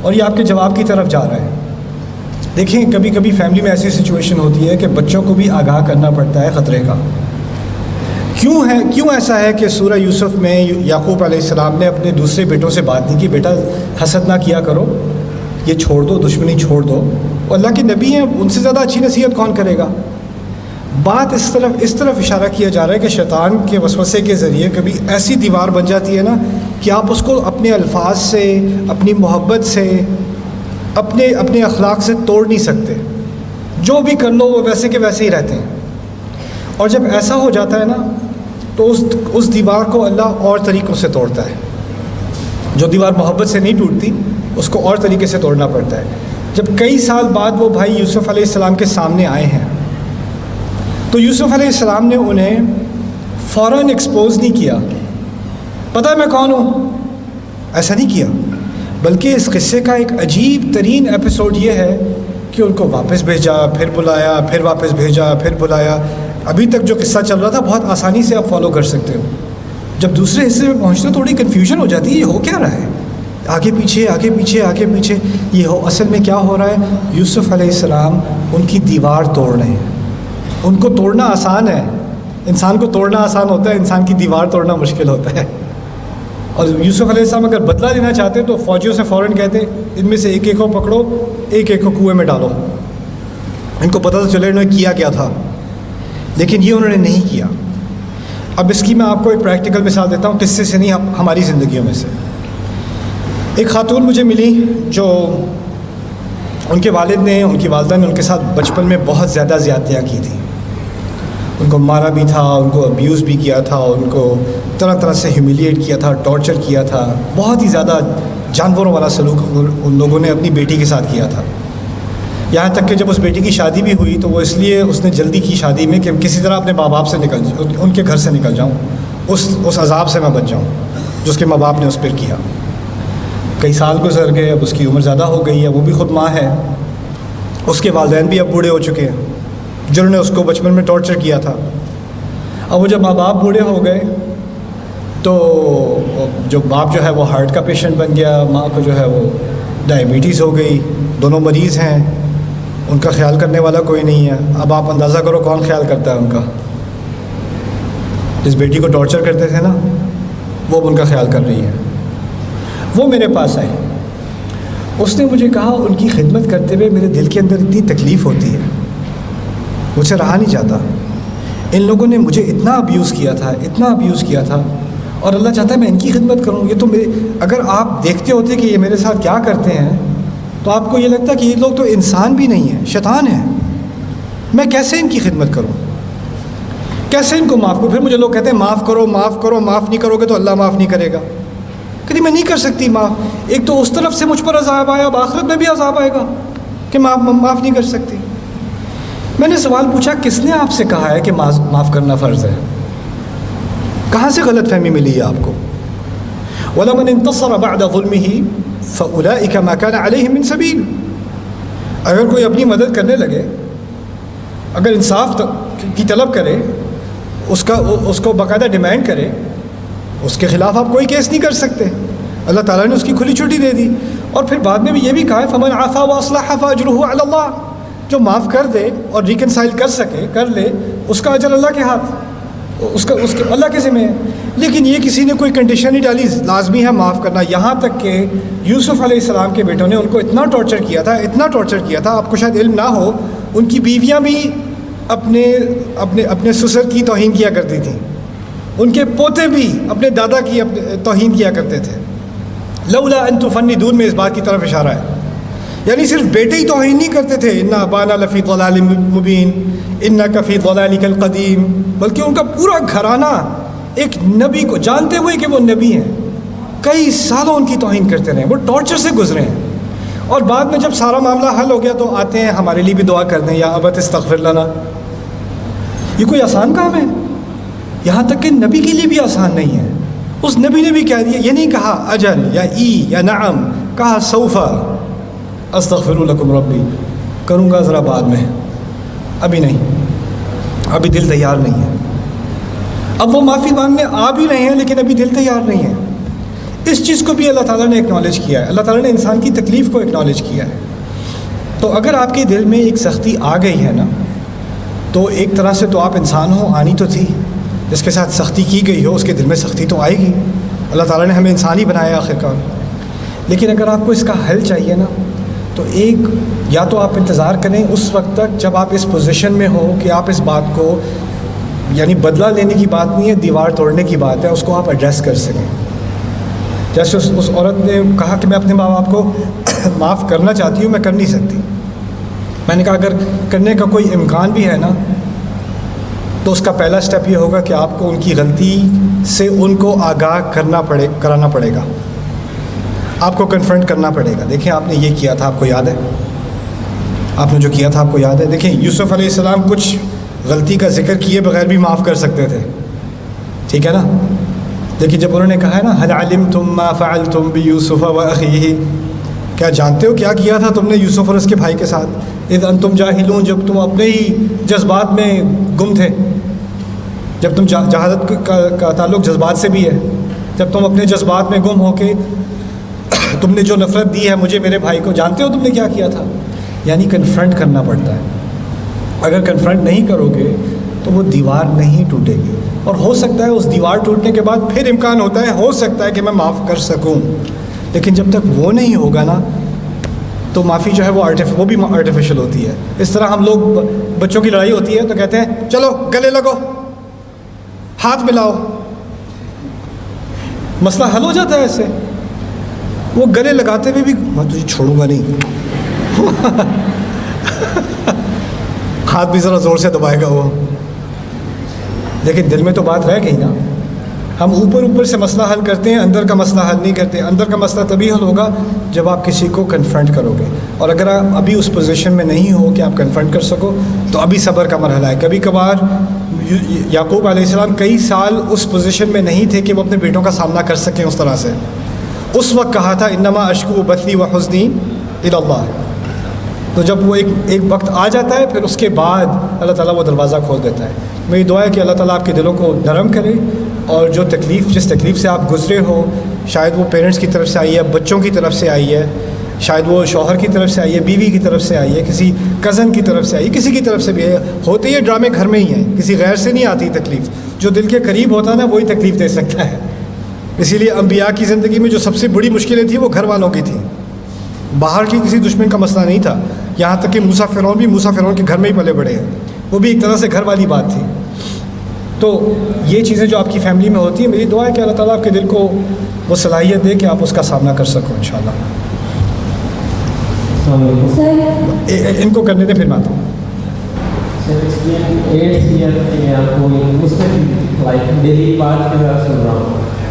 اور یہ آپ کے جواب کی طرف جا رہا ہے. دیکھیں کبھی کبھی فیملی میں ایسی سچویشن ہوتی ہے کہ بچوں کو بھی آگاہ کرنا پڑتا ہے خطرے کا. کیوں ایسا ہے کہ سورہ یوسف میں یعقوب علیہ السلام نے اپنے دوسرے بیٹوں سے بات نہیں کی, بیٹا حسد نہ کیا کرو, یہ چھوڑ دو, دشمنی چھوڑ دو, اور اللہ کے نبی ہیں, ان سے زیادہ اچھی نصیحت کون کرے گا. بات اس طرف اشارہ کیا جا رہا ہے کہ شیطان کے وسوسے کے ذریعے کبھی ایسی دیوار بن جاتی ہے نا کہ آپ اس کو اپنے الفاظ سے, اپنی محبت سے, اپنے اخلاق سے توڑ نہیں سکتے. جو بھی کر لو وہ ویسے کے ویسے ہی رہتے ہیں. اور جب ایسا ہو جاتا ہے نا تو اس دیوار کو اللہ اور طریقوں سے توڑتا ہے. جو دیوار محبت سے نہیں ٹوٹتی اس کو اور طریقے سے توڑنا پڑتا ہے. جب کئی سال بعد وہ بھائی یوسف علیہ السلام کے سامنے آئے ہیں تو یوسف علیہ السلام نے انہیں فوراً ایکسپوز نہیں کیا. پتہ ہے میں کون ہوں, ایسا نہیں کیا، بلکہ اس قصے کا ایک عجیب ترین ایپیسوڈ یہ ہے کہ ان کو واپس بھیجا، پھر بلایا، پھر واپس بھیجا، پھر بلایا. ابھی تک جو قصہ چل رہا تھا بہت آسانی سے آپ فالو کر سکتے ہو. جب دوسرے حصے میں پہنچتے تھوڑی کنفیوژن ہو جاتی ہے، یہ ہو کیا رہا ہے، آگے پیچھے آگے پیچھے آگے پیچھے. یہ ہو اصل میں کیا ہو رہا ہے، یوسف علیہ السلام ان کی دیوار توڑ رہے ہیں. ان کو توڑنا آسان ہے، انسان کو توڑنا آسان ہوتا ہے، انسان کی دیوار توڑنا مشکل ہوتا ہے. اور یوسف علیہ السلام اگر بدلہ لینا چاہتے تو فوجیوں سے فوراً کہتے ان میں سے ایک ایک کو پکڑو، ایک ایک کو کنویں میں ڈالو، ان کو پتہ تو چلے انہوں نے کیا کیا تھا. لیکن یہ انہوں نے نہیں کیا. اب اس کی میں آپ کو ایک پریکٹیکل مثال دیتا ہوں، قصے سے نہیں، ہماری زندگیوں میں سے. ایک خاتون مجھے ملی جو ان کے والد نے، ان کی والدہ نے ان کے ساتھ بچپن میں بہت زیادہ زیادتیاں کی تھیں. ان کو مارا بھی تھا، ان کو ابیوز بھی کیا تھا، ان کو طرح طرح سے ہیوملیٹ کیا تھا، ٹارچر کیا تھا. بہت ہی زیادہ جانوروں والا سلوک ان لوگوں نے اپنی بیٹی کے ساتھ کیا تھا. یہاں تک کہ جب اس بیٹی کی شادی بھی ہوئی تو وہ اس لیے اس نے جلدی کی شادی میں کہ کسی طرح اپنے ماں باپ سے ان کے گھر سے نکل جاؤں، اس عذاب سے میں بچ جاؤں جو اس کے ماں باپ نے اس پر کیا. کئی سال گزر گئے، اب اس کی عمر زیادہ ہو گئی ہے، وہ بھی خود ماں ہے، اس کے والدین بھی اب بوڑھے ہو چکے ہیں جنہوں نے اس کو بچپن میں ٹارچر کیا تھا. اب وہ جب ماں باپ بوڑھے ہو گئے تو جو باپ جو ہے وہ ہارٹ کا پیشنٹ بن گیا، ماں کو جو ہے وہ ڈائبٹیز ہو گئی، دونوں مریض ہیں، ان کا خیال کرنے والا کوئی نہیں ہے. اب آپ اندازہ کرو کون خیال کرتا ہے ان کا. جس بیٹی کو ٹارچر کرتے تھے نا، وہ اب ان کا خیال کر رہی ہے. وہ میرے پاس آئی، اس نے مجھے کہا ان کی خدمت کرتے ہوئے میرے دل کے اندر اتنی تکلیف ہوتی ہے، مجھ سے رہا نہیں جاتا. ان لوگوں نے مجھے اتنا ابیوز کیا تھا، اتنا ابیوز کیا تھا، اور اللہ چاہتا ہے میں ان کی خدمت کروں. یہ تو اگر آپ دیکھتے ہوتے کہ یہ میرے ساتھ کیا کرتے ہیں تو آپ کو یہ لگتا کہ یہ لوگ تو انسان بھی نہیں ہیں، شیطان ہیں. میں کیسے ان کی خدمت کروں، کیسے ان کو معاف کروں؟ پھر مجھے لوگ کہتے ہیں معاف کرو معاف کرو، معاف نہیں کرو گے تو اللہ معاف نہیں کرے گا. کہ میں نہیں کر سکتی معاف. ایک تو اس طرف سے مجھ پر عذاب آیا، اب آخرت میں بھی عذاب آئے گا کہ معاف نہیں کر سکتی. میں نے سوال پوچھا کس نے آپ سے کہا ہے کہ معاف کرنا فرض ہے؟ کہاں سے غلط فہمی ملی ہے آپ کو؟ وَلَمَنِ انتصر بعد ظلمه فَأُولَئِكَ مَا كَانَ عَلَيْهِمْ مِنْ سَبِيلٍ. اگر کوئی اپنی مدد کرنے لگے، اگر انصاف کی طلب کرے، اس کو باقاعدہ ڈیمانڈ کرے، اس کے خلاف آپ کوئی کیس نہیں کر سکتے. اللہ تعالیٰ نے اس کی کھلی چھٹی دے دی. اور پھر بعد میں بھی یہ بھی کہا ہے فَمَنْ عَفَا وَأَصْلَحَ فَأَجْرُهُ عَلَى اللَّهِ. جو معاف کر دے اور ریکنسائل کر لے، اس کا اجر اللہ کے ہاتھ، اس کا اللہ کے ذمہ ہے. لیکن یہ کسی نے کوئی کنڈیشن نہیں ڈالی، لازمی ہے معاف کرنا. یہاں تک کہ یوسف علیہ السلام کے بیٹوں نے ان کو اتنا ٹارچر کیا تھا، اتنا ٹارچر کیا تھا، آپ کو شاید علم نہ ہو، ان کی بیویاں بھی اپنے سسر کی توہین کیا کرتی تھیں، ان کے پوتے بھی اپنے دادا کی توہین کیا کرتے تھے. لولا ان تفندون میں اس بات کی طرف اشارہ ہے. یعنی صرف بیٹے ہی توہین نہیں کرتے تھے، انا ابانا لفی ضلال مبین انک فی ضلالک القدیم، بلکہ ان کا پورا گھرانہ ایک نبی کو جانتے ہوئے کہ وہ نبی ہیں کئی سالوں ان کی توہین کرتے رہے، وہ ٹارچر سے گزرے ہیں. اور بعد میں جب سارا معاملہ حل ہو گیا تو آتے ہیں ہمارے لیے بھی دعا کر دیں، یا ابت استغفر لنا. یہ کوئی آسان کام ہے؟ یہاں تک کہ نبی کے لیے بھی آسان نہیں ہے. اس نبی نے بھی کہہ دیا، یہ نہیں کہا اجل یا ای یا نعم، کہا سوفا استغفر لکم ربی، کروں گا ذرا بعد میں، ابھی نہیں، ابھی دل تیار نہیں ہے. اب وہ معافی مانگنے آ بھی رہے ہیں لیکن ابھی دل تیار نہیں ہے. اس چیز کو بھی اللہ تعالیٰ نے اکنالج کیا ہے، اللہ تعالیٰ نے انسان کی تکلیف کو اکنالج کیا ہے. تو اگر آپ کے دل میں ایک سختی آ گئی ہے نا، تو ایک طرح سے تو آپ انسان ہو، آنی تو تھی. جس کے ساتھ سختی کی گئی ہو اس کے دل میں سختی تو آئے گی. اللہ تعالیٰ نے ہمیں انسان ہی بنایا آخر کار. لیکن اگر آپ کو اس کا حل چاہیے نا، تو یا تو آپ انتظار کریں اس وقت تک جب آپ اس پوزیشن میں ہو کہ آپ اس بات کو، یعنی بدلہ لینے کی بات نہیں ہے، دیوار توڑنے کی بات ہے، اس کو آپ ایڈریس کر سکیں. جیسے اس عورت نے کہا کہ میں اپنے ماں باپ کو معاف کرنا چاہتی ہوں، میں کر نہیں سکتی. میں نے کہا اگر کرنے کا کوئی امکان بھی ہے نا، تو اس کا پہلا سٹیپ یہ ہوگا کہ آپ کو ان کی غلطی سے ان کو آگاہ کرانا پڑے گا، آپ کو کنفرنٹ کرنا پڑے گا. دیکھیں آپ نے یہ کیا تھا، آپ کو یاد ہے؟ آپ نے جو کیا تھا آپ کو یاد ہے؟ دیکھیں یوسف علیہ السلام کچھ غلطی کا ذکر کیے بغیر بھی معاف کر سکتے تھے، ٹھیک ہے نا؟ لیکن جب انہوں نے کہا ہے نا هل علمتم ما فعلتم بيوسف واخيه، کیا جانتے ہو کیا کیا تھا تم نے یوسف اور اس کے بھائی کے ساتھ؟ اذ انتم جاہلون، جب تم اپنے ہی جذبات میں گم تھے. جب تم جہالت کا تعلق جذبات سے بھی ہے، جب تم اپنے جذبات میں گم ہو کے تم نے جو نفرت دی ہے مجھے میرے بھائی کو، جانتے ہو تم نے کیا کیا تھا؟ یعنی کنفرنٹ کرنا پڑتا ہے. اگر کنفرنٹ نہیں کرو گے تو وہ دیوار نہیں ٹوٹے گی، اور ہو سکتا ہے اس دیوار ٹوٹنے کے بعد پھر امکان ہوتا ہے، ہو سکتا ہے کہ میں معاف کر سکوں، لیکن جب تک وہ نہیں ہوگا نا تو معافی جو ہے وہ بھی آرٹیفیشل ہوتی ہے. اس طرح ہم لوگ بچوں کی لڑائی ہوتی ہے تو کہتے ہیں چلو گلے لگو، ہاتھ ملاؤ، مسئلہ حل ہو جاتا ہے ایسے. وہ گلے لگاتے ہوئے بھی میں تجھے چھوڑوں گا نہیں، ہاتھ بھی ذرا زور سے دبائے گا وہ، لیکن دل میں تو بات رہ گئی نا. ہم اوپر سے مسئلہ حل کرتے ہیں، اندر کا مسئلہ حل نہیں کرتے. اندر کا مسئلہ تبھی حل ہوگا جب آپ کسی کو کنفرنٹ کرو گے، اور اگر آپ ابھی اس پوزیشن میں نہیں ہو کہ آپ کنفرنٹ کر سکو تو ابھی صبر کا مرحلہ ہے. کبھی کبھار یعقوب علیہ السلام کئی سال اس پوزیشن میں نہیں تھے کہ وہ اپنے بیٹوں کا سامنا کر سکیں اس طرح سے. اس وقت کہا تھا انما اشکو بثی و حزنی الی اللہ. تو جب وہ ایک وقت آ جاتا ہے پھر اس کے بعد اللہ تعالیٰ وہ دروازہ کھول دیتا ہے. میری دعا ہے کہ اللہ تعالیٰ آپ کے دلوں کو نرم کرے، اور جو جس تکلیف سے آپ گزرے ہو، شاید وہ پیرنٹس کی طرف سے آئی ہے، بچوں کی طرف سے آئی ہے، شاید وہ شوہر کی طرف سے آئی ہے، بیوی کی طرف سے آئی ہے، کسی کزن کی طرف سے آئی ہے، کسی کی طرف سے بھی ہے. ہوتے یہ ڈرامے گھر میں ہی ہیں، کسی غیر سے نہیں آتی تکلیف. جو دل کے قریب ہوتا ہے نا وہی تکلیف دے سکتا ہے. اسی لیے انبیاء کی زندگی میں جو سب سے بڑی مشکلیں تھیں وہ گھر والوں کی تھیں. باہر کی کسی دشمن کا مسئلہ نہیں تھا. یہاں تک کہ موسیٰ فرعون کے گھر میں ہی پلے بڑے ہیں، وہ بھی ایک طرح سے گھر والی بات تھی. تو یہ چیزیں جو آپ کی فیملی میں ہوتی ہیں، میری دعا ہے کہ اللہ تعالیٰ آپ کے دل کو وہ صلاحیت دے کہ آپ اس کا سامنا کر سکو انشاءاللہ. ان کو کرنے دیں پھر میں آتا ہوں.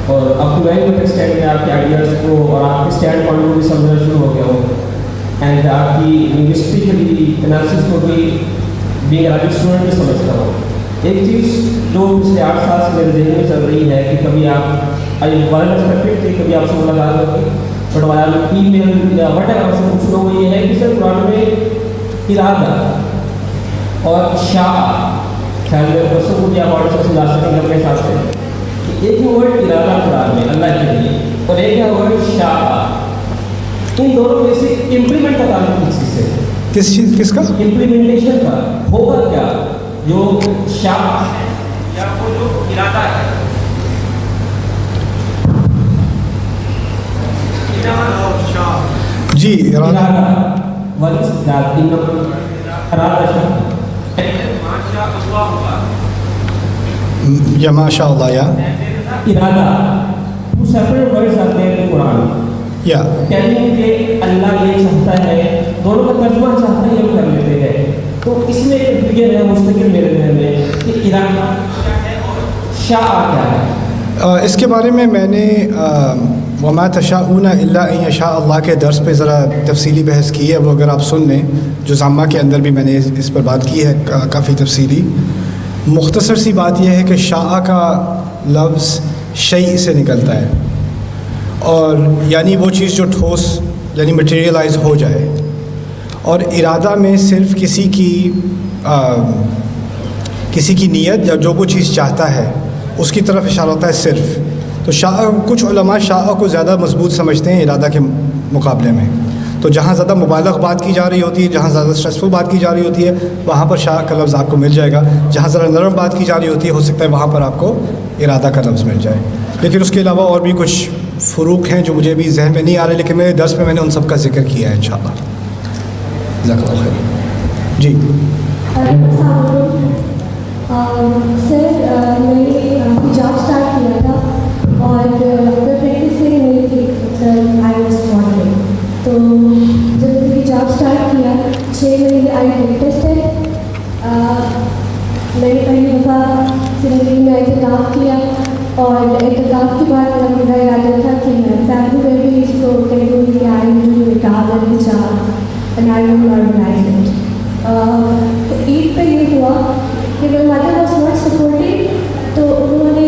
اور اب تو ویری مچ ایکسٹینڈ میں آپ کے آئیڈیاز کو اور آپ کے اسٹینڈ پوائنٹ کو بھی سمجھنا شروع ہو گیا ہوں، اینڈ آپ کی لنگوسٹکلی انالیسس کو بھی بینگ این اسٹوڈنٹ بھی سمجھتا ہوں. ایک چیز جو پچھلے 8 سال سے میرے ذہن میں چل رہی ہے کہ کبھی آپ کبھی آپ سے ملاقات ہوگی، بٹ ای میل یا وٹ ایور سے پوچھنا وہ یہ ہے کہ سر قرآن میں ارادہ اور شاء، خیال میں بسوں کو بھی آپ اور سے سمجھا سکیں اپنے حساب سے. ایک ہے ورڈ ارادہ قرآن میں اللہ کے لیے، اور ایک ہے ورڈ شاء. ان دونوں میں سے امپلیمنٹ کا تعلق کس چیز سے؟ کس کا امپلیمنٹیشن کا ہوگا کیا؟ جو شاء یا وہ جو ارادہ ہے، جی ارادہ یا ماشاء اللہ یا ارادہ وہ سیپریٹ ورڈز آتے ہیں قرآن میں. یا کہتے ہیں کہ اللہ یہ چاہتا ہے، دونوں کا ترجمہ چاہتا ہے یہ کر لیتے ہیں. تو اس میں ایک فکر ہے مستقل میرے ذہن میں کہ ارادہ کیا ہے اور شاء کیا ہے. اس کے بارے میں نے وما تشاءون الا ان یشاء اللہ کے درس پہ ذرا تفصیلی بحث کی ہے. وہ اگر آپ سن لیں جو زامہ کے اندر بھی میں نے اس پر بات کی ہے کافی تفصیلی. مختصر سی بات یہ ہے کہ شاء کا لفظ شیء سے نکلتا ہے، اور یعنی وہ چیز جو ٹھوس یعنی مٹیریلائز ہو جائے. اور ارادہ میں صرف کسی کی نیت یا جو وہ چیز چاہتا ہے اس کی طرف اشارہ ہوتا ہے صرف. تو کچھ علماء شاء کو زیادہ مضبوط سمجھتے ہیں ارادہ کے مقابلے میں. تو جہاں زیادہ مبالغ بات کی جا رہی ہوتی ہے، جہاں زیادہ اسٹریسفل بات کی جا رہی ہوتی ہے، وہاں پر شاء کا لفظ آپ کو مل جائے گا. جہاں ذرا نرم بات کی جا رہی ہوتی ہے ہو سکتا ہے وہاں پر آپ کو ارادہ کا لفظ مل جائے. لیکن اس کے علاوہ اور بھی کچھ فروق ہیں جو مجھے بھی ذہن میں نہیں آ رہے، لیکن میرے درس میں نے ان سب کا ذکر کیا ہے انشاءاللہ. جزاک اللہ خیر. جی سر میں نے حجاب اسٹارٹ کیا تھا اور پریکٹس سے نہیں تھی سر. I was modelling. تو جب میں حجاب اسٹارٹ کیا 6 مہینے آئی پریکٹس ہے. میں نے پہلی دفعہ زندگی میں اعتکاف کیا، اور اعتکاف کے بعد میرا ارادہ تھا کہ میں فیملی میں بھی اس کو کہوں کہ آئی ڈو نکاح اور حجاب and I will organise it. تو عید پہ یہ ہوا کہ میری مدر واز ناٹ سپورٹنگ، تو انہوں نے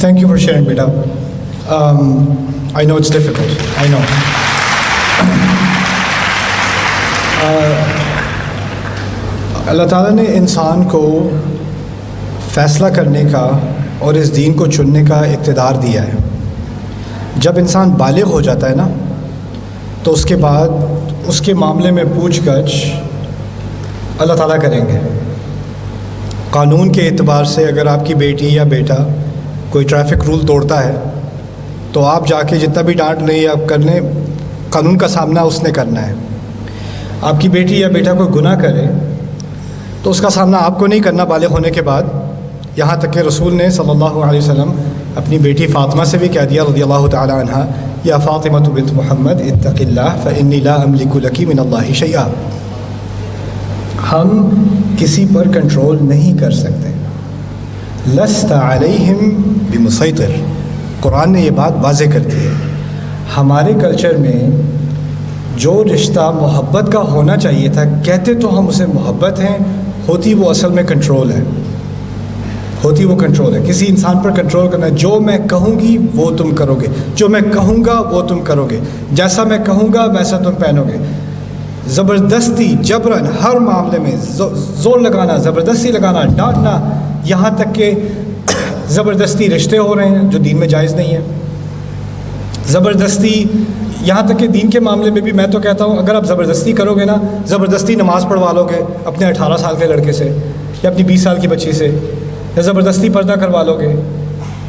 Thank you for sharing, beta. I know it's difficult. I know. اللہ تعالیٰ نے انسان کو فیصلہ کرنے کا اور اس دین کو چننے کا اقتدار دیا ہے. جب انسان بالغ ہو جاتا ہے نا تو اس کے بعد اس کے معاملے میں پوچھ گچھ اللہ تعالیٰ کریں گے. قانون کے اعتبار سے اگر آپ کی بیٹی یا بیٹا کوئی ٹریفک رول توڑتا ہے تو آپ جا کے جتنا بھی ڈانٹ لیں یا کر لیں قانون کا سامنا اس نے کرنا ہے. آپ کی بیٹی یا بیٹا کوئی گناہ کرے تو اس کا سامنا آپ کو نہیں کرنا بالغ ہونے کے بعد. یہاں تک کہ رسول نے صلی اللہ علیہ وسلم اپنی بیٹی فاطمہ سے بھی کہہ دیا رضی اللہ تعالی عنہ یا فاطمہ بنت محمد اتق اللہ فانی لا املک لک من اللہ شیئا. ہم کسی پر کنٹرول نہیں کر سکتے. لست علیہم بمسیطر. قرآن نے یہ بات واضح کر دی ہے. ہمارے کلچر میں جو رشتہ محبت کا ہونا چاہیے تھا کہتے تو ہم اسے محبت ہیں, ہوتی وہ اصل میں کنٹرول ہے. ہوتی وہ کنٹرول ہے. کسی انسان پر کنٹرول کرنا ہے. جو میں کہوں گی وہ تم کرو گے, جو میں کہوں گا وہ تم کرو گے, جیسا میں کہوں گا ویسا تم پہنو گے. زبردستی جبراً ہر معاملے میں زور لگانا, زبردستی لگانا, ڈانٹنا, یہاں تک کہ زبردستی رشتے ہو رہے ہیں جو دین میں جائز نہیں ہے. زبردستی یہاں تک کہ دین کے معاملے میں بھی میں تو کہتا ہوں اگر آپ زبردستی کرو گے نا, زبردستی نماز پڑھوا لو گے اپنے 18 سال کے لڑکے سے یا اپنی 20 سال کی بچی سے, یا زبردستی پردہ کروا لو گے.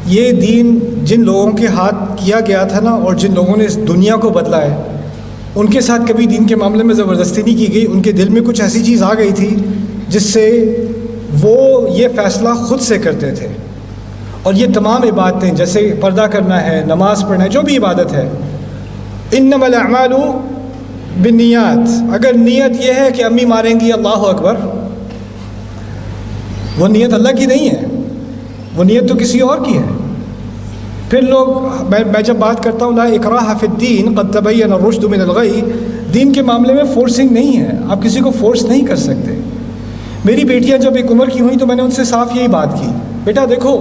یہ دین جن لوگوں کے ہاتھ کیا گیا تھا نا اور جن لوگوں نے اس دنیا کو بدلا ہے ان کے ساتھ کبھی دین کے معاملے میں زبردستی نہیں کی گئی. ان کے دل میں کچھ ایسی چیز آ گئی تھی جس سے وہ یہ فیصلہ خود سے کرتے تھے. اور یہ تمام عبادتیں جیسے پردہ کرنا ہے, نماز پڑھنا ہے, جو بھی عبادت ہے, انما الاعمال بالنیات. اگر نیت یہ ہے کہ امی ماریں گی اللہ اکبر, وہ نیت اللہ کی نہیں ہے, وہ نیت تو کسی اور کی ہے. پھر لوگ میں جب بات کرتا ہوں لا اکراہ فی الدین قد تبین الرشد من الغی, دین کے معاملے میں فورسنگ نہیں ہے. آپ کسی کو فورس نہیں کر سکتے. میری بیٹیاں جب ایک عمر کی ہوئیں تو میں نے ان سے صاف یہی بات کی, بیٹا دیکھو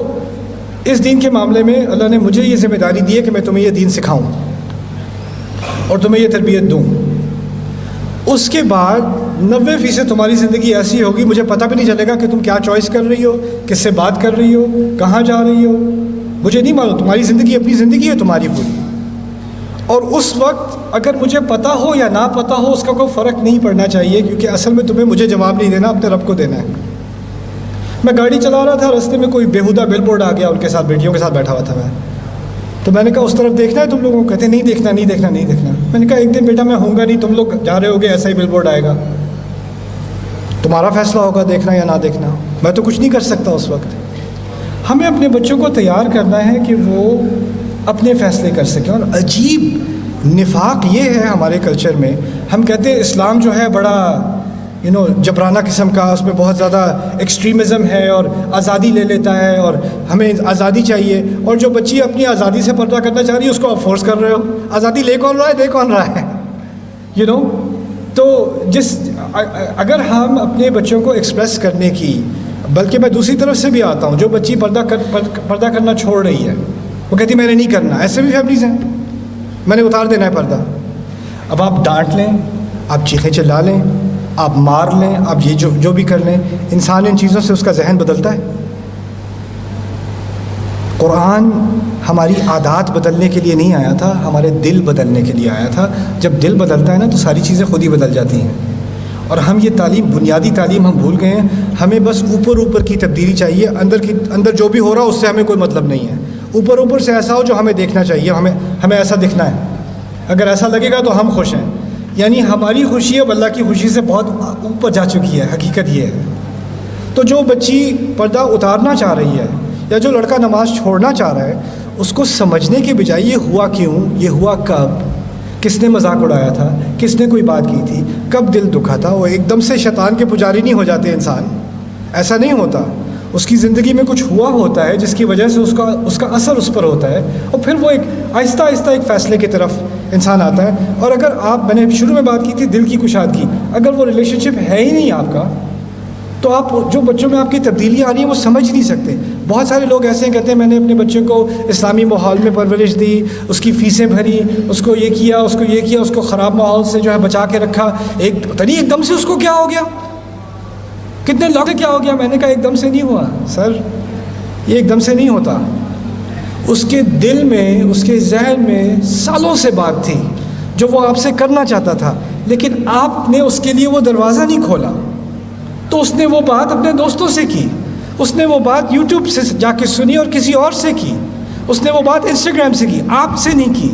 اس دین کے معاملے میں اللہ نے مجھے یہ ذمہ داری دی ہے کہ میں تمہیں یہ دین سکھاؤں اور تمہیں یہ تربیت دوں. اس کے بعد 90% تمہاری زندگی ایسی ہوگی مجھے پتہ بھی نہیں چلے گا کہ تم کیا چوائس کر رہی ہو, کس سے بات کر رہی ہو, کہاں جا رہی ہو, مجھے نہیں معلوم. تمہاری زندگی اپنی زندگی ہے تمہاری پوری. اور اس وقت اگر مجھے پتہ ہو یا نہ پتہ ہو اس کا کوئی فرق نہیں پڑنا چاہیے, کیونکہ اصل میں تمہیں مجھے جواب نہیں دینا, اپنے رب کو دینا ہے. میں گاڑی چلا رہا تھا, راستے میں کوئی بیہودہ بل بورڈ آ گیا, ان کے ساتھ بیٹیوں کے ساتھ بیٹھا ہوا تھا میں, تو میں نے کہا اس طرف دیکھنا ہے تم لوگوں کو؟ کہتے نہیں دیکھنا نہیں دیکھنا نہیں دیکھنا. میں نے کہا ایک دن بیٹا میں ہوں گا نہیں, تم لوگ جا رہے ہوگے ایسا ہی بل بورڈ آئے گا, تمہارا فیصلہ ہوگا دیکھنا یا نہ دیکھنا. میں تو کچھ نہیں کر سکتا اس وقت. ہمیں اپنے بچوں کو تیار کرنا ہے کہ وہ اپنے فیصلے کر سکیں. اور عجیب نفاق یہ ہے ہمارے کلچر میں, ہم کہتے ہیں اسلام جو ہے بڑا جبرانہ قسم کا, اس میں بہت زیادہ ایکسٹریمزم ہے اور آزادی لے لیتا ہے اور ہمیں آزادی چاہیے. اور جو بچی اپنی آزادی سے پردہ کرنا چاہ رہی ہے اس کو آپ فورس کر رہے ہو. آزادی لے کون رہا ہے, دے کون رہا ہے, تو اگر ہم اپنے بچوں کو ایکسپریس کرنے کی, بلکہ میں دوسری طرف سے بھی آتا ہوں, جو بچی پردہ کرنا چھوڑ رہی ہے وہ کہتی میں نے نہیں کرنا. ایسے بھی فیملیز ہیں, میں نے اتار دینا ہے پردہ. اب آپ ڈانٹ لیں, آپ چیخیں چلا لیں, آپ مار لیں, آپ یہ جو بھی کر لیں, انسان ان چیزوں سے اس کا ذہن بدلتا ہے. قرآن ہماری عادات بدلنے کے لیے نہیں آیا تھا, ہمارے دل بدلنے کے لیے آیا تھا. جب دل بدلتا ہے نا تو ساری چیزیں خود ہی بدل جاتی ہیں. اور ہم یہ تعلیم, بنیادی تعلیم ہم بھول گئے ہیں. ہمیں بس اوپر کی تبدیلی چاہیے, اندر جو بھی ہو رہا اس سے ہمیں کوئی مطلب نہیں ہے. اوپر سے ایسا ہو جو ہمیں دیکھنا چاہیے, ہمیں ایسا دکھنا ہے. اگر ایسا لگے گا تو ہم خوش ہیں. یعنی ہماری خوشی اب اللہ کی خوشی سے بہت اوپر جا چکی ہے. حقیقت یہ ہے. تو جو بچی پردہ اتارنا چاہ رہی ہے یا جو لڑکا نماز چھوڑنا چاہ رہا ہے, اس کو سمجھنے کے بجائے یہ ہوا کیوں، یہ ہوا کب، کس نے مذاق اڑایا تھا، کس نے کوئی بات کی تھی، کب دل دکھا تھا، وہ ایک دم سے شیطان کے پجاری نہیں ہو جاتے انسان، ایسا نہیں ہوتا. اس کی زندگی میں کچھ ہوا ہوتا ہے جس کی وجہ سے اس کا اثر اس پر ہوتا ہے، اور پھر وہ ایک آہستہ آہستہ ایک فیصلے کی طرف انسان آتا ہے. اور اگر میں نے شروع میں بات کی تھی دل کی کشادگی، اگر وہ ریلیشن شپ ہے ہی نہیں آپ کا، تو آپ جو بچوں میں آپ کی تبدیلیاں آ رہی ہیں وہ سمجھ نہیں سکتے. بہت سارے لوگ ایسے ہیں کہتے ہیں میں نے اپنے بچے کو اسلامی ماحول میں پرورش دی، اس کی فیسیں بھری، اس کو یہ کیا، اس کو یہ کیا، اس کو خراب ماحول سے جو ہے بچا کے رکھا، پتہ نہیں ایک دم سے اس کو کیا ہو گیا، کتنے لوگ کیا ہو گیا. میں نے کہا ایک دم سے نہیں ہوا سر، یہ ایک دم سے نہیں ہوتا. اس کے دل میں، اس کے ذہن میں سالوں سے بات تھی جو وہ آپ سے کرنا چاہتا تھا، لیکن آپ نے اس کے لیے وہ دروازہ نہیں کھولا. تو اس نے وہ بات اپنے دوستوں سے کی، اس نے وہ بات یوٹیوب سے جا کے سنی اور کسی اور سے کی، اس نے وہ بات انسٹاگرام سے کی، آپ سے نہیں کی.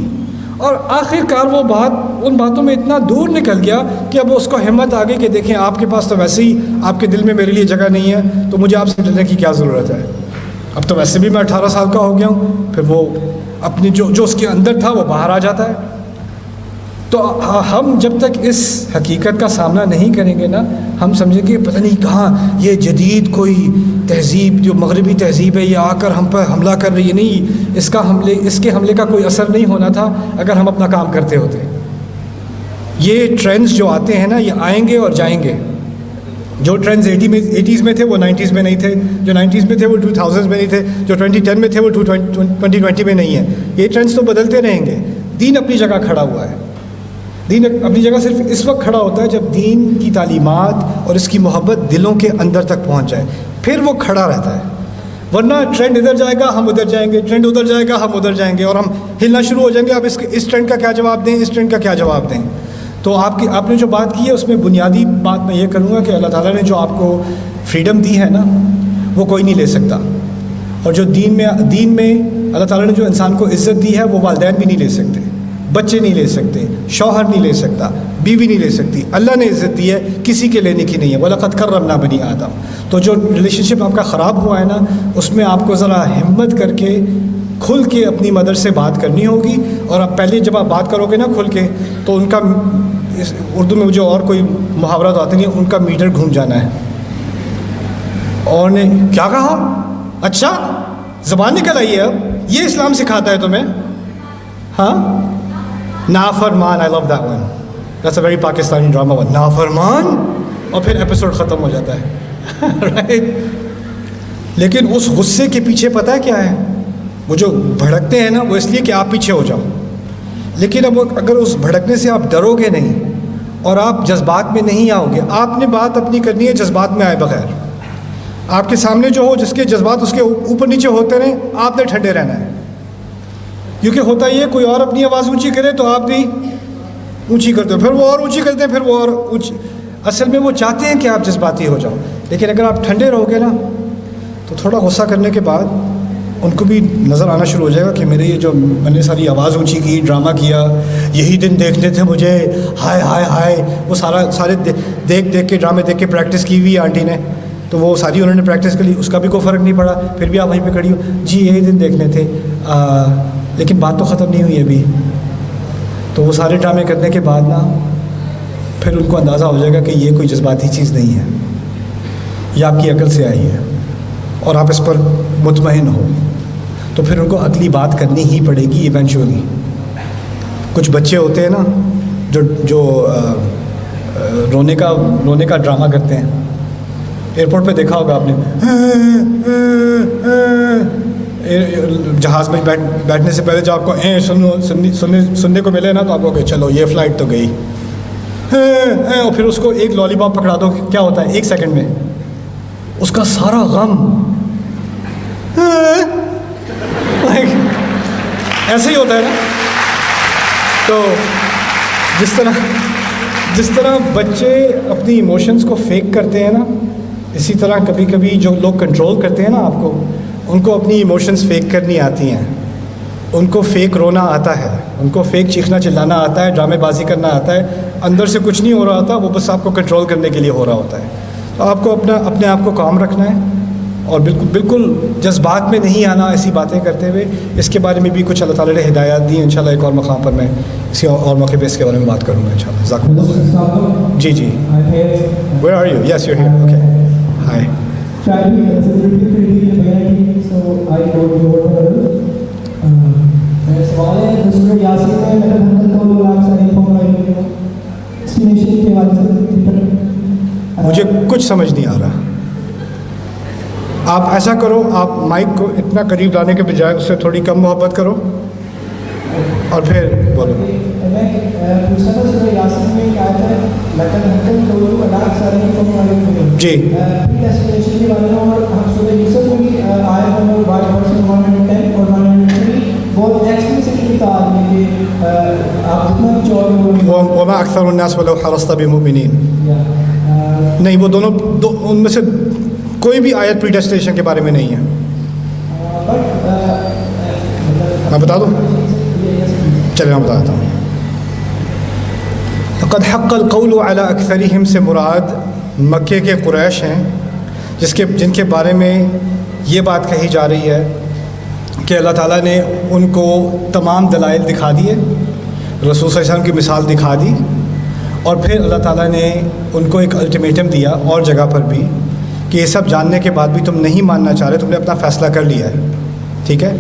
اور آخر کار وہ بات ان باتوں میں اتنا دور نکل گیا کہ اب اس کو ہمت آ گئی کہ دیکھیں آپ کے پاس تو ویسے ہی آپ کے دل میں میرے لیے جگہ نہیں ہے، تو مجھے آپ سے ڈرنے کی کیا ضرورت ہے. اب تو ویسے بھی میں 18 سال کا ہو گیا ہوں. پھر وہ اپنی جو اس کے اندر تھا وہ باہر آ جاتا ہے. تو ہم جب تک اس حقیقت کا سامنا نہیں کریں گے نا، ہم سمجھیں گے پتہ نہیں کہاں یہ جدید کوئی تہذیب جو مغربی تہذیب ہے یہ آ کر ہم پر حملہ کر رہی ہے. نہیں، اس کے حملے کا کوئی اثر نہیں ہونا تھا اگر ہم اپنا کام کرتے ہوتے. یہ ٹرینڈز جو آتے ہیں نا یہ آئیں گے اور جائیں گے. جو ٹرینڈز 80s میں تھے وہ 90s میں نہیں تھے، جو 90s میں تھے وہ 2000s میں نہیں تھے، جو 2010 میں تھے وہ 2020 میں نہیں ہیں. یہ ٹرینڈز تو بدلتے رہیں گے. دین اپنی جگہ کھڑا ہوا ہے. دین اپنی جگہ صرف اس وقت کھڑا ہوتا ہے جب دین کی تعلیمات اور اس کی محبت دلوں کے اندر تک پہنچ جائے، پھر وہ کھڑا رہتا ہے. ورنہ ٹرینڈ ادھر جائے گا ہم ادھر جائیں گے، ٹرینڈ ادھر جائے گا ہم ادھر جائیں گے، اور ہم ہلنا شروع ہو جائیں گے. اب اس ٹرینڈ کا کیا جواب دیں، اس ٹرینڈ کا کیا جواب دیں. تو آپ نے جو بات کی ہے اس میں بنیادی بات میں یہ کروں گا کہ اللہ تعالیٰ نے جو آپ کو فریڈم دی ہے نا وہ کوئی نہیں لے سکتا. اور جو دین میں اللہ تعالیٰ نے جو انسان کو عزت دی ہے وہ والدین بھی نہیں لے سکتے، بچے نہیں لے سکتے، شوہر نہیں لے سکتا، بیوی نہیں لے سکتی. اللہ نے عزت دی ہے، کسی کے لینے کی نہیں ہے. وَلَقَدْ كَرَّمْنَا بَنِي آدَمَ. تو جو ریلیشن شپ آپ کا خراب ہوا ہے نا اس میں آپ کو ذرا ہمت کر کے کھل کے اپنی مدر سے بات کرنی ہوگی. اور اب پہلے جب آپ بات کرو گے نا کھل کے تو ان کا اردو میں جو اور کوئی محاورات آتے نہیں، ان کا میٹر گھوم جانا ہے. اور نے کیا کہا، اچھا زبان نکل آئی ہے اب، یہ اسلام سکھاتا ہے تمہیں. ہاں نافرمان، I love that one, that's a very Pakistani drama one, نافرمان، اور پھر ایپیسوڈ ختم ہو جاتا ہے رائٹ. لیکن اس غصے کے پیچھے پتہ ہے کیا ہے، وہ جو بھڑکتے ہیں نا وہ اس لیے کہ آپ پیچھے ہو جاؤ. لیکن اب اگر اس بھڑکنے سے آپ ڈرو گے نہیں اور آپ جذبات میں نہیں آؤ گے، آپ نے بات اپنی کرنی ہے جذبات میں آئے بغیر. آپ کے سامنے جو ہو جس کے جذبات اس کے اوپر نیچے ہوتے رہیں، آپ نے ٹھنڈے رہنا ہے. کیونکہ ہوتا یہ کوئی اور اپنی آواز اونچی کرے تو آپ بھی اونچی کرتے ہو، پھر وہ اور اونچی کرتے ہیں، پھر وہ اور اونچی. اصل میں وہ چاہتے ہیں کہ آپ جذباتی ہو جاؤ. لیکن اگر آپ ٹھنڈے رہو گے نا تو تھوڑا غصہ کرنے کے بعد ان کو بھی نظر آنا شروع ہو جائے گا کہ میرے یہ جو میں نے ساری آواز اونچی کی، ڈرامہ کیا، یہی دن دیکھنے تھے مجھے، ہائے ہائے ہائے. وہ سارے دیکھ کے ڈرامے دیکھ کے پریکٹس کی ہوئی آنٹی نے، تو وہ ساری انہوں نے پریکٹس کر لی، اس کا بھی کوئی فرق نہیں پڑا. پھر بھی آپ وہیں پہ کھڑی ہو، جی یہی دن دیکھنے تھے، لیکن بات تو ختم نہیں ہوئی ابھی. تو وہ سارے ڈرامے کرنے کے بعد نا پھر ان کو اندازہ ہو جائے گا کہ یہ کوئی جذباتی چیز نہیں ہے، یہ آپ کی عقل سے آئی ہے اور آپ اس پر مطمئن ہو. تو پھر ان کو عقلی بات کرنی ہی پڑے گی ایونچولی. کچھ بچے ہوتے ہیں نا جو رونے کا ڈرامہ کرتے ہیں. ایئرپورٹ پہ دیکھا ہوگا آپ نے، جہاز میں بیٹھنے سے پہلے جو آپ کو سننے کو ملے نا تو آپ کو کہ چلو یہ فلائٹ تو گئی، اور پھر اس کو ایک لالی پاپ پکڑا دو، کیا ہوتا ہے 1 سیکنڈ میں اس کا سارا غم ایسے ہی ہوتا ہے نا. تو جس طرح بچے اپنی ایموشنز کو فیک کرتے ہیں نا، اسی طرح کبھی کبھی جو لوگ کنٹرول کرتے ہیں نا آپ کو، ان کو اپنی ایموشنز فیک کرنی آتی ہیں. ان کو فیک رونا آتا ہے، ان کو فیک چیخنا چلانا آتا ہے، ڈرامے بازی کرنا آتا ہے. اندر سے کچھ نہیں ہو رہا ہوتا، وہ بس آپ کو کنٹرول کرنے کے لیے ہو رہا ہوتا ہے. تو آپ کو اپنے آپ کو کام رکھنا ہے اور بالکل جذبات میں نہیں آنا ایسی باتیں کرتے ہوئے. اس کے بارے میں بھی کچھ اللہ تعالیٰ نے ہدایات دی ہیں. انشاءاللہ ایک اور مقام پر میں کسی اور موقع پہ اس کے بارے میں بات کروں گا انشاءاللہ. جزاک اللہ. جی جی. Where are you? Yes, you're here. Okay. Hi. سوال ہے سورہ یاسین میں لقد قول مجھے کچھ سمجھ نہیں آ رہا. آپ ایسا کرو, آپ مائک کو اتنا قریب لانے کے بجائے اس سے تھوڑی کم محبت کرو اور پھر بولو. میں پوچھا تھا سورہ یاسین میں کیا ہے لقد قول جی ڈیسٹینیشن کے بارے میں, اور ہم سورہ یوسف میں بھی آیت نمبر 110 اور 103 بہت ایکسپلیسٹلی کہا ہے کہ آپ جتنا بھی چاہو وما اکثر الناس ولو حرصت بمؤمنین. نہیں, وہ دونوں ان میں سے کوئی بھی آیت پری ڈیسٹینیشن کے بارے میں نہیں ہے. میں بتا دوں, چلے میں بتا دیتا ہوں. قد حق القول علی اکثرہم سے مراد مکے کے قریش ہیں جن کے بارے میں یہ بات کہی جا رہی ہے کہ اللہ تعالیٰ نے ان کو تمام دلائل دکھا دیے, رسول صلی اللہ علیہ وسلم کی مثال دکھا دی, اور پھر اللہ تعالیٰ نے ان کو ایک الٹیمیٹم دیا اور جگہ پر بھی کہ یہ سب جاننے کے بعد بھی تم نہیں ماننا چاہ رہے, تم نے اپنا فیصلہ کر لیا ہے, ٹھیک ہے.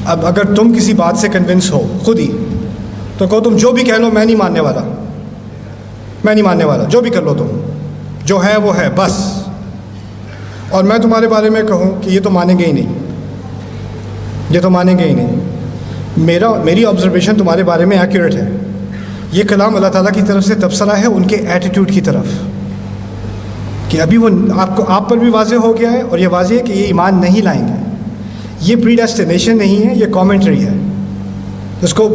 اب اگر تم کسی بات سے کنونس ہو خود ہی تو کہو تم جو بھی کہہ لو میں نہیں ماننے والا, میں نہیں ماننے والا, جو بھی کر لو تم, جو ہے وہ ہے بس. اور میں تمہارے بارے میں کہوں کہ یہ تو مانیں گے ہی نہیں, یہ تو مانیں گے ہی نہیں. میری آبزرویشن تمہارے بارے میں ایکوریٹ ہے. یہ کلام اللہ تعالیٰ کی طرف سے تبصرہ ہے ان کے ایٹیٹیوڈ کی طرف کہ ابھی وہ آپ پر بھی واضح ہو گیا ہے, اور یہ واضح ہے کہ یہ ایمان نہیں لائیں گے. یہ پری ڈیسٹینیشن نہیں ہے, یہ کامنٹری ہے. اس کو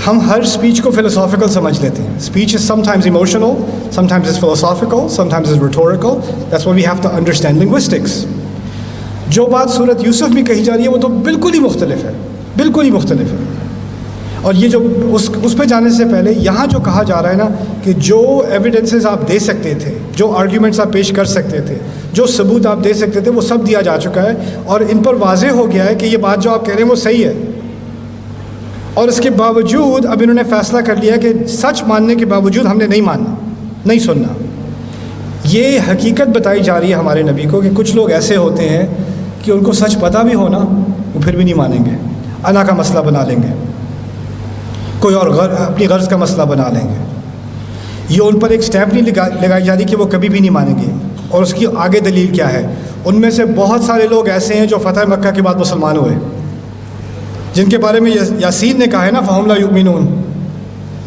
ہم ہر اسپیچ کو فلسافیکل سمجھ لیتے ہیں. Speech is sometimes emotional, sometimes is philosophical, sometimes is rhetorical. That's what we have to understand linguistics. جو بات سورۃ یوسف میں کہی جا رہی ہے وہ تو بالکل ہی مختلف ہے, بالکل ہی مختلف ہے. اور یہ جو اس پہ جانے سے پہلے یہاں جو کہا جا رہا ہے نا کہ جو ایویڈنسز آپ دے سکتے تھے, جو آرگیومنٹس آپ پیش کر سکتے تھے, جو ثبوت آپ دے سکتے تھے, وہ سب دیا جا چکا ہے, اور ان پر واضح ہو گیا ہے کہ یہ بات جو آپ کہہ رہے ہیں وہ صحیح ہے. اور اس کے باوجود اب انہوں نے فیصلہ کر لیا کہ سچ ماننے کے باوجود ہم نے نہیں ماننا, نہیں سننا. یہ حقیقت بتائی جا رہی ہے ہمارے نبی کو کہ کچھ لوگ ایسے ہوتے ہیں کہ ان کو سچ پتہ بھی ہونا وہ پھر بھی نہیں مانیں گے, انا کا مسئلہ بنا لیں گے, کوئی اور اپنی غرض کا مسئلہ بنا لیں گے. یہ ان پر ایک سٹیمپ نہیں لگائی جا رہی کہ وہ کبھی بھی نہیں مانیں گے. اور اس کی آگے دلیل کیا ہے؟ ان میں سے بہت سارے لوگ ایسے ہیں جو فتح مکہ کے بعد مسلمان ہوئے, جن کے بارے میں یاسین نے کہا ہے نا فہم لا یؤمنون,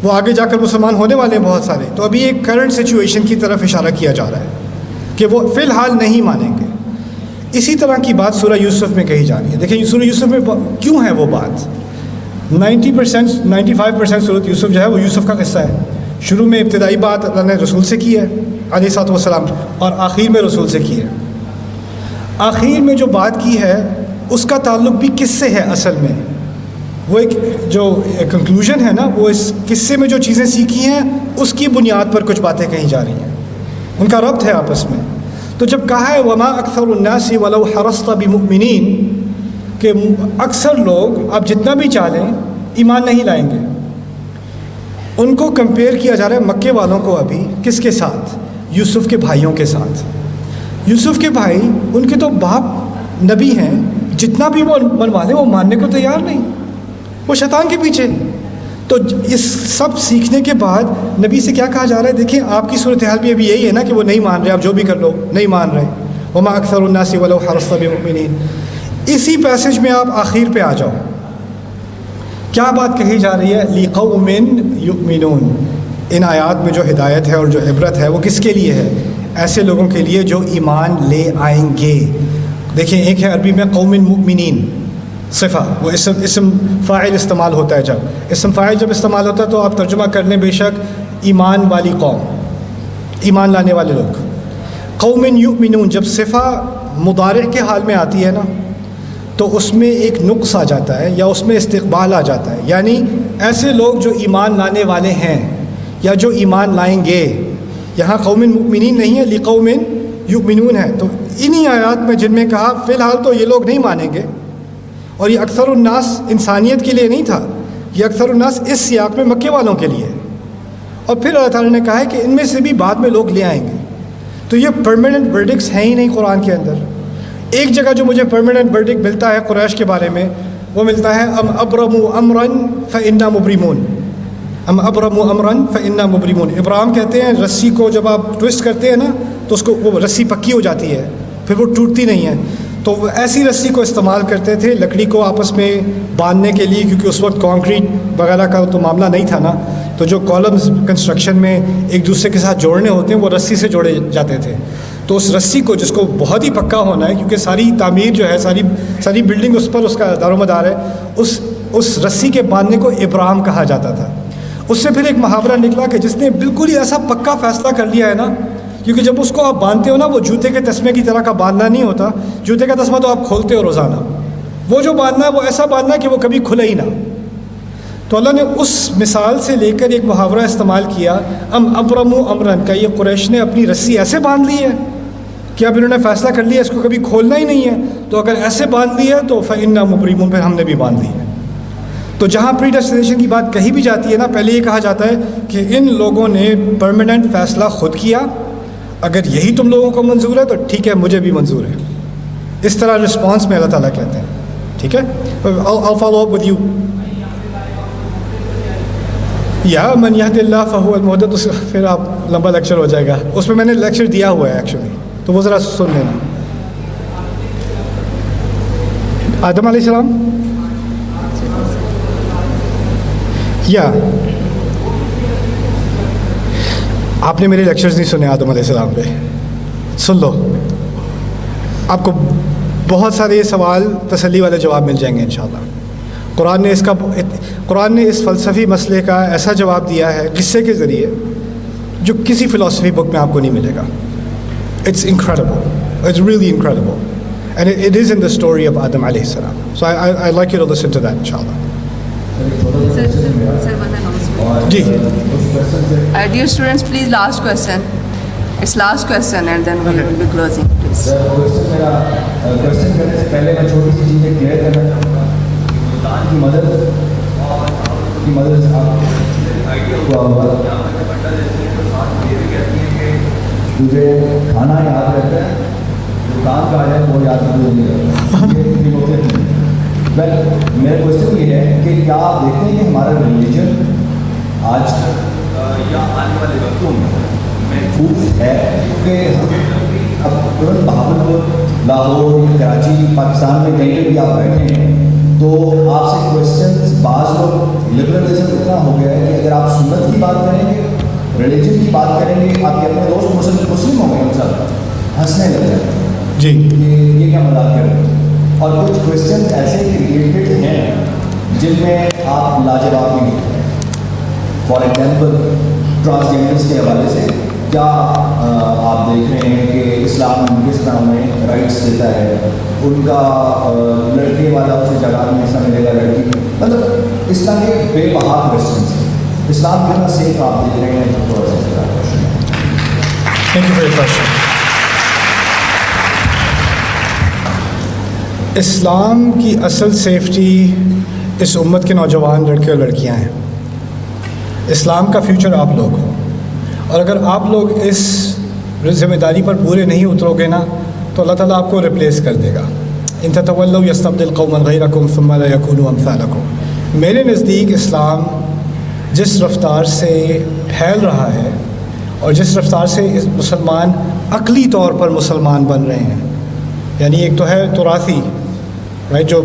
وہ آگے جا کر مسلمان ہونے والے ہیں بہت سارے. تو ابھی ایک کرنٹ سچویشن کی طرف اشارہ کیا جا رہا ہے کہ وہ فی الحال نہیں مانیں گے. اسی طرح کی بات سورہ یوسف میں کہی جا رہی ہے. دیکھیں سورہ یوسف میں کیوں ہے وہ بات. 95% سورۃ یوسف جو ہے وہ یوسف کا قصہ ہے. شروع میں ابتدائی بات اللہ نے رسول سے کی ہے علیہ الصلوۃ والسلام, اور آخر میں رسول سے کی ہے. آخر میں جو بات کی ہے اس کا تعلق بھی کس سے ہے اصل میں؟ وہ ایک جو کنکلوژن ہے نا, وہ اس قصے میں جو چیزیں سیکھی ہیں اس کی بنیاد پر کچھ باتیں کہی جا رہی ہیں, ان کا ربط ہے آپس میں. تو جب کہا ہے وما اکثر الناس ولو حرصت بمؤمنین, کہ اکثر لوگ آپ جتنا بھی چاہیں ایمان نہیں لائیں گے, ان کو کمپیئر کیا جا رہا ہے مکے والوں کو ابھی کس کے ساتھ؟ یوسف کے بھائیوں کے ساتھ. یوسف کے بھائی ان کے تو باپ نبی ہیں, جتنا بھی وہ منوا لیں وہ ماننے کو تیار نہیں, وہ شیطان کے پیچھے. تو اس سب سیکھنے کے بعد نبی سے کیا کہا جا رہا ہے؟ دیکھیں آپ کی صورتحال بھی ابھی یہی ہے نا کہ وہ نہیں مان رہے, آپ جو بھی کر لو نہیں مان رہے. وما اکثر الناس ولو حرصت بمؤمنین. اسی پیسج میں آپ آخر پہ آ جاؤ, کیا بات کہی جا رہی ہے؟ لِقَوْمٍ يُؤْمِنُونَ. ان آیات میں جو ہدایت ہے اور جو عبرت ہے وہ کس کے لیے ہے؟ ایسے لوگوں کے لیے جو ایمان لے آئیں گے. دیکھیں ایک ہے عربی میں قوم مؤمنین صفہ, وہ اسم فاعل استعمال ہوتا ہے. جب اسم فاعل جب استعمال ہوتا ہے تو آپ ترجمہ کر لیں بے شک ایمان والی قوم, ایمان لانے والے لوگ. قوم یؤمنون جب صفہ مضارع کے حال میں آتی ہے نا تو اس میں ایک نقص آ جاتا ہے یا اس میں استقبال آ جاتا ہے, یعنی ایسے لوگ جو ایمان لانے والے ہیں یا جو ایمان لائیں گے. یہاں قوم مؤمنین نہیں ہے, لقوم یؤمنون ہے. تو انہی آیات میں جن میں کہا فی الحال تو یہ لوگ نہیں مانیں گے، اور یہ اکثر الناس انسانیت کے لیے نہیں تھا، یہ اکثر الناس اس سیاق میں مکے والوں کے لیے، اور پھر اللہ تعالیٰ نے کہا ہے کہ ان میں سے بھی بعد میں لوگ لے آئیں گے. تو یہ پرماننٹ ورڈکٹس ہیں ہی نہیں قرآن کے اندر. ایک جگہ جو مجھے پرماننٹ ورڈکٹ ملتا ہے قریش کے بارے میں وہ ملتا ہے ام ابرموا امرا فانا مبرمون. ام ابرموا امرا فانا مبرمون. ابرام کہتے ہیں رسی کو جب آپ ٹوسٹ کرتے ہیں نا تو اس کو وہ رسی پکی ہو جاتی ہے، پھر وہ ٹوٹتی نہیں ہے. تو وہ ایسی رسی کو استعمال کرتے تھے لکڑی کو آپس میں باندھنے کے لیے، کیونکہ اس وقت کانکریٹ وغیرہ کا تو معاملہ نہیں تھا نا. تو جو کالمز کنسٹرکشن میں ایک دوسرے کے ساتھ جوڑنے ہوتے ہیں وہ رسی سے جوڑے جاتے تھے. تو اس رسی کو جس کو بہت ہی پکا ہونا ہے، کیونکہ ساری تعمیر جو ہے ساری بلڈنگ اس پر اس کا دار و مدار ہے، اس رسی کے باندھنے کو ابرام کہا جاتا تھا. اس سے پھر ایک محاورہ نکلا کہ جس نے بالکل ہی ایسا پکا فیصلہ کر لیا ہے نا، کیونکہ جب اس کو آپ باندھتے ہو نا وہ جوتے کے تسمے کی طرح کا باندھنا نہیں ہوتا. جوتے کا تسمہ تو آپ کھولتے ہو روزانہ، وہ جو باندھنا ہے وہ ایسا باندھنا ہے کہ وہ کبھی کھلے ہی نہ. تو اللہ نے اس مثال سے لے کر ایک محاورہ استعمال کیا ام ابرموا امرن کا. یہ قریش نے اپنی رسی ایسے باندھ لی ہے کہ اب انہوں نے فیصلہ کر لیا اس کو کبھی کھولنا ہی نہیں ہے. تو اگر ایسے باندھ لی ہے تو فإنا مبرمون، پھر ہم نے بھی باندھ لی ہے. تو جہاں پری ڈیسٹینیشن کی بات کہی بھی جاتی ہے نا، پہلے یہ کہا جاتا ہے کہ ان لوگوں نے پرماننٹ فیصلہ خود کیا، اگر یہی تم لوگوں کو منظور ہے تو ٹھیک ہے مجھے بھی منظور ہے. اس طرح رسپانس میں اللہ تعالیٰ کہتے ہیں. ٹھیک ہے، I'll follow up with you. یا من یہد اللہ فہو المہتد، پھر آپ لمبا لیکچر ہو جائے گا، اس میں نے لیکچر دیا ہوا ہے ایکچولی، تو وہ ذرا سن لینا. آدم علیہ السلام، یا آپ نے میرے لیکچرز نہیں سنے آدم علیہ السلام پہ، سن لو، آپ کو بہت سارے یہ سوال تسلی والے جواب مل جائیں گے انشاءاللہ. قرآن نے اس فلسفی مسئلے کا ایسا جواب دیا ہے قصے کے ذریعے جو کسی فلسفی بک میں آپ کو نہیں ملے گا. It's incredible, it's really incredible, and it is in the story of Adam علیہ السلام. So I like you to listen to that انشاءاللہ. جی Dear students, please last question. It's last question and then we will be closing, please. Question کرنے سے پہلے میں چھوٹی سی چیزیں کلیئر کرنا چاہوں گا. سلطان کی مدد تجھے کھانا یاد رہتا ہے، جو کام کا ہے وہ یاد نہیں رہتا. میرا کوشچن یہ ہے کہ کیا آپ دیکھتے ہیں کہ ہمارا ریلیجن آج یا آنے والے وقتوں میں محفوظ ہے؟ کیونکہ اب ترنت بہاولپور، لاہور، کراچی، پاکستان میں کہیں پہ بھی آپ بیٹھے ہیں تو آپ سے کوشچنس بعض لوگ لبرلزم اتنا ہو گیا ہے کہ اگر آپ سنت کی بات کریں گے، ریلیجن کی بات کریں گے، آپ کے اپنے دوست مسلم ہو گئے ان سب ہنسنے لگ جائیں جی یہ کیا مذاق کر رہے ہیں. اور کچھ کوشچنس ایسے کریٹڈ ہیں جن میں آپ لاجواب نہیں ہوتے. فار ایگزامپل ٹرانسجینڈرس کے حوالے سے کیا آپ دیکھ رہے ہیں کہ اسلام کس طرح ہمیں رائٹس دیتا ہے، ان کا لڑکے والا اسے جگہ میں ایسا ملے گا، لڑکی، مطلب اس طرح کے بے بہا کوشچنس. اسلام کتنا سیف آپ دیکھ رہے ہیں؟ تھوڑا سا thank you for your question. اسلام کی اصل سیفٹی اس امت کے نوجوان لڑکے اور لڑکیاں ہیں. اسلام کا فیوچر آپ لوگ ہو، اور اگر آپ لوگ اس ذمہ داری پر پورے نہیں اترو گے نا تو اللہ تعالیٰ آپ کو ریپلیس کر دے گا. ان تتولوا یستبدل قوما غیرکم ثم لا یکونوا امثالکم. میرے نزدیک اسلام جس رفتار سے پھیل رہا ہے اور جس رفتار سے اس مسلمان عقلی طور پر مسلمان بن رہے ہیں، یعنی ایک تو ہے تراثی، رائٹ، جو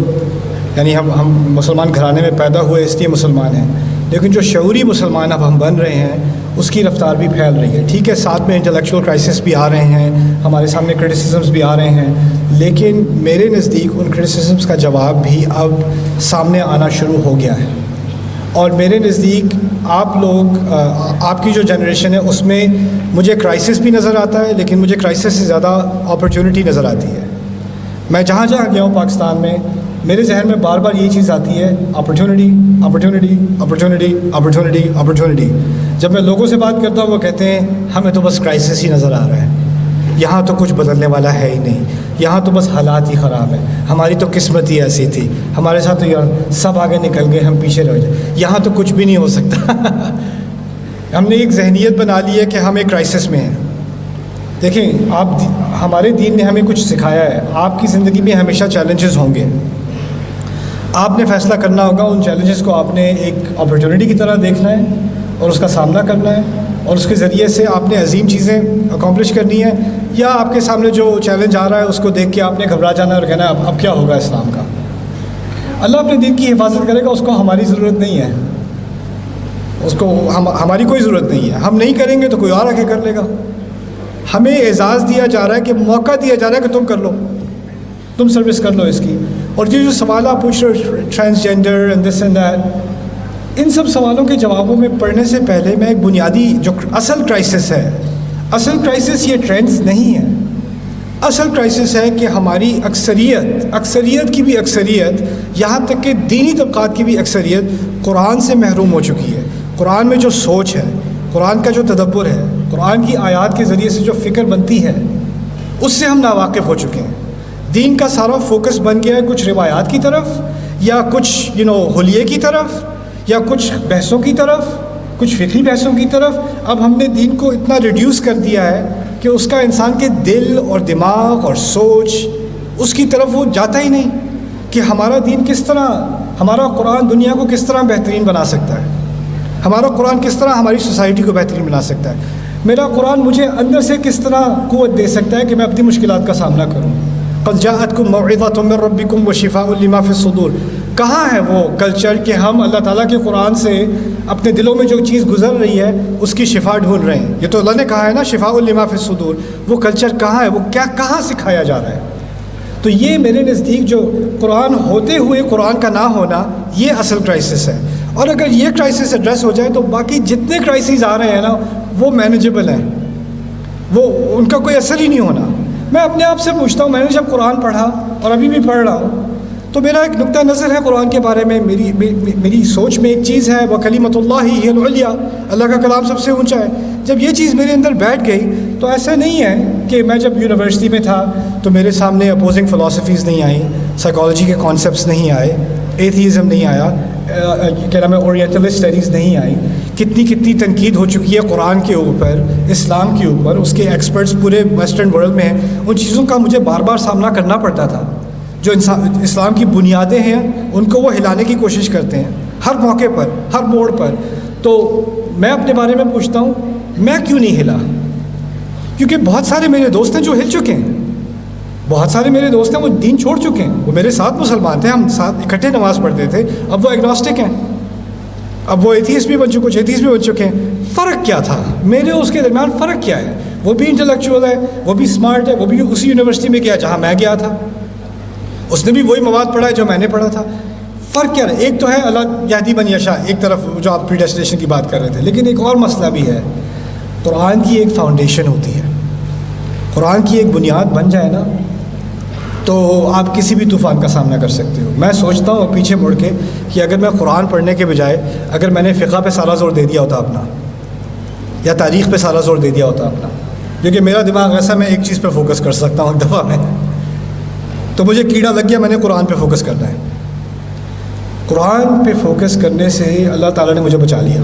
یعنی ہم مسلمان گھرانے میں پیدا ہوئے اس لیے مسلمان ہیں، لیکن جو شعوری مسلمان اب ہم بن رہے ہیں اس کی رفتار بھی پھیل رہی ہے. ٹھیک ہے، ساتھ میں انٹلیکچوئل کرائسس بھی آ رہے ہیں، ہمارے سامنے کرٹیسزمس بھی آ رہے ہیں، لیکن میرے نزدیک ان کرٹیسزمس کا جواب بھی اب سامنے آنا شروع ہو گیا ہے. اور میرے نزدیک آپ لوگ، آپ کی جو جنریشن ہے اس میں مجھے کرائسس بھی نظر آتا ہے، لیکن مجھے کرائسس سے زیادہ اپرچونٹی نظر آتی ہے. میں جہاں جہاں گیا ہوں پاکستان میں، میرے ذہن میں بار بار یہی چیز آتی ہے، opportunity opportunity opportunity opportunity opportunity. جب میں لوگوں سے بات کرتا ہوں وہ کہتے ہیں ہمیں تو بس کرائسس ہی نظر آ رہا ہے. یہاں تو کچھ بدلنے والا ہے ہی نہیں, یہاں تو بس حالات ہی خراب ہیں, ہماری تو قسمت ہی ایسی تھی, ہمارے ساتھ تو یار سب آگے نکل گئے, ہم پیچھے رہ جائیں, یہاں تو کچھ بھی نہیں ہو سکتا. ہم نے ایک ذہنیت بنا لی ہے کہ ہم ایک کرائسس میں ہیں. دیکھیں آپ, ہمارے دین نے ہمیں کچھ سکھایا ہے, آپ کی زندگی میں ہمیشہ چیلنجز ہوں گے, آپ نے فیصلہ کرنا ہوگا ان چیلنجز کو آپ نے ایک اپرچونٹی کی طرح دیکھنا ہے اور اس کا سامنا کرنا ہے, اور اس کے ذریعے سے آپ نے عظیم چیزیں اکمپلش کرنی ہیں, یا آپ کے سامنے جو چیلنج آ رہا ہے اس کو دیکھ کے آپ نے گھبرا جانا اور کہنا ہے اب کیا ہوگا اسلام کا. اللہ اپنے دین کی حفاظت کرے گا, اس کو ہماری ضرورت نہیں ہے, اس کو ہماری کوئی ضرورت نہیں ہے. ہم نہیں کریں گے تو کوئی اور آگے کر لے گا. ہمیں اعزاز دیا جا رہا ہے, کہ موقع دیا جا رہا ہے کہ تم کر لو, تم سروس کر لو اس کی. اور یہ جو سوال آپ پوچھ رہے ہو transgender and this and that, ان سب سوالوں کے جوابوں میں پڑھنے سے پہلے میں ایک بنیادی جو اصل کرائسس ہے, اصل کرائسس یہ ٹرینڈز نہیں ہے, اصل کرائسس ہے کہ ہماری اکثریت کی بھی اکثریت, یہاں تک کہ دینی طبقات کی بھی اکثریت قرآن سے محروم ہو چکی ہے. قرآن میں جو سوچ ہے, قرآن کا جو تدبر ہے, قرآن کی آیات کے ذریعے سے جو فکر بنتی ہے, اس سے ہم ناواقف ہو چکے ہیں. دین کا سارا فوکس بن گیا ہے کچھ روایات کی طرف, یا کچھ حلیے کی طرف, یا کچھ بحثوں کی طرف, کچھ فقہی بحثوں کی طرف. اب ہم نے دین کو اتنا ریڈیوس کر دیا ہے کہ اس کا انسان کے دل اور دماغ اور سوچ اس کی طرف وہ جاتا ہی نہیں, کہ ہمارا دین کس طرح, ہمارا قرآن دنیا کو کس طرح بہترین بنا سکتا ہے, ہمارا قرآن کس طرح ہماری سوسائٹی کو بہترین بنا سکتا ہے, میرا قرآن مجھے اندر سے کس طرح قوت دے سکتا ہے کہ میں اپنی مشکلات کا سامنا کروں. قد جاءتکم موعظۃ من ربکم وشفاء لما فی الصدور. کہاں ہے وہ کلچر کہ ہم اللہ تعالیٰ کے قرآن سے اپنے دلوں میں جو چیز گزر رہی ہے اس کی شفا ڈھونڈ رہے ہیں؟ یہ تو اللہ نے کہا ہے نا, شفاء لما فی الصدور. وہ کلچر کہاں ہے, وہ کہاں سکھایا جا رہا ہے؟ تو یہ میرے نزدیک جو قرآن ہوتے ہوئے قرآن کا نہ ہونا, یہ اصل کرائسس ہے. اور اگر یہ کرائسس ایڈریس ہو جائے تو باقی جتنے کرائسس آ رہے ہیں نا وہ مینیجبل ہیں, وہ ان کا کوئی اثر ہی نہیں ہونا. میں اپنے آپ سے پوچھتا ہوں, میں نے جب قرآن پڑھا اور ابھی بھی پڑھ رہا ہوں, تو میرا ایک نقطہ نظر ہے قرآن کے بارے میں, میری سوچ میں ایک چیز ہے, وَكَلِمَةُ اللَّهِ هِيَ الْعُلْيَا, اللہ کا کلام سب سے اونچا ہے. جب یہ چیز میرے اندر بیٹھ گئی تو ایسا نہیں ہے کہ میں جب یونیورسٹی میں تھا تو میرے سامنے اپوزنگ فلاسفیز نہیں آئیں, سائیکالوجی کے کانسیپٹس نہیں آئے, ایتھیزم نہیں آیا, کیا نام ہے اورینٹلسٹ اسٹڈیز نہیں آئی. کتنی تنقید ہو چکی ہے قرآن کے اوپر, اسلام کے اوپر, اس کے ایکسپرٹس پورے ویسٹرن ورلڈ میں ہیں. ان چیزوں کا مجھے بار بار سامنا کرنا پڑتا تھا. جو اسلام کی بنیادیں ہیں ان کو وہ ہلانے کی کوشش کرتے ہیں ہر موقع پر, ہر موڑ پر. تو میں اپنے بارے میں پوچھتا ہوں, میں کیوں نہیں ہلا؟ کیونکہ بہت سارے میرے دوست ہیں جو ہل چکے ہیں, بہت سارے میرے دوست ہیں وہ دین چھوڑ چکے ہیں. وہ میرے ساتھ مسلمان تھے, ہم ساتھ اکٹھے نماز پڑھتے تھے, اب وہ ایگنوسٹک ہیں, اب وہ ایتھیسٹ بھی بن چکے, کچھ ایتھیسٹ بھی بن چکے ہیں. فرق کیا تھا میرے اس کے درمیان؟ فرق کیا ہے؟ وہ بھی انٹلیکچوئل ہے, وہ بھی اسمارٹ ہے, وہ بھی اسی یونیورسٹی میں گیا جہاں میں گیا تھا, اس نے بھی وہی مواد پڑھا ہے جو میں نے پڑھا تھا. فرق کیا ہے؟ ایک تو ہے اللہ یہدی من یشاء, ایک طرف جو آپ پریڈیسٹینیشن کی بات کر رہے تھے, لیکن ایک اور مسئلہ بھی ہے. قرآن کی ایک فاؤنڈیشن ہوتی ہے, قرآن کی ایک بنیاد بن جائے نا تو آپ کسی بھی طوفان کا سامنا کر سکتے ہو. میں سوچتا ہوں پیچھے مڑ کے کہ اگر میں قرآن پڑھنے کے بجائے اگر میں نے فقہ پہ سارا زور دے دیا ہوتا اپنا, یا تاریخ پہ سارا زور دے دیا ہوتا اپنا, کیونکہ میرا دماغ ایسا, میں ایک چیز پہ فوکس کر سکتا ہوں ایک دفعہ میں, تو مجھے کیڑا لگ گیا, میں نے قرآن پہ فوکس کرنا ہے. قرآن پہ فوکس کرنے سے اللہ تعالیٰ نے مجھے بچا لیا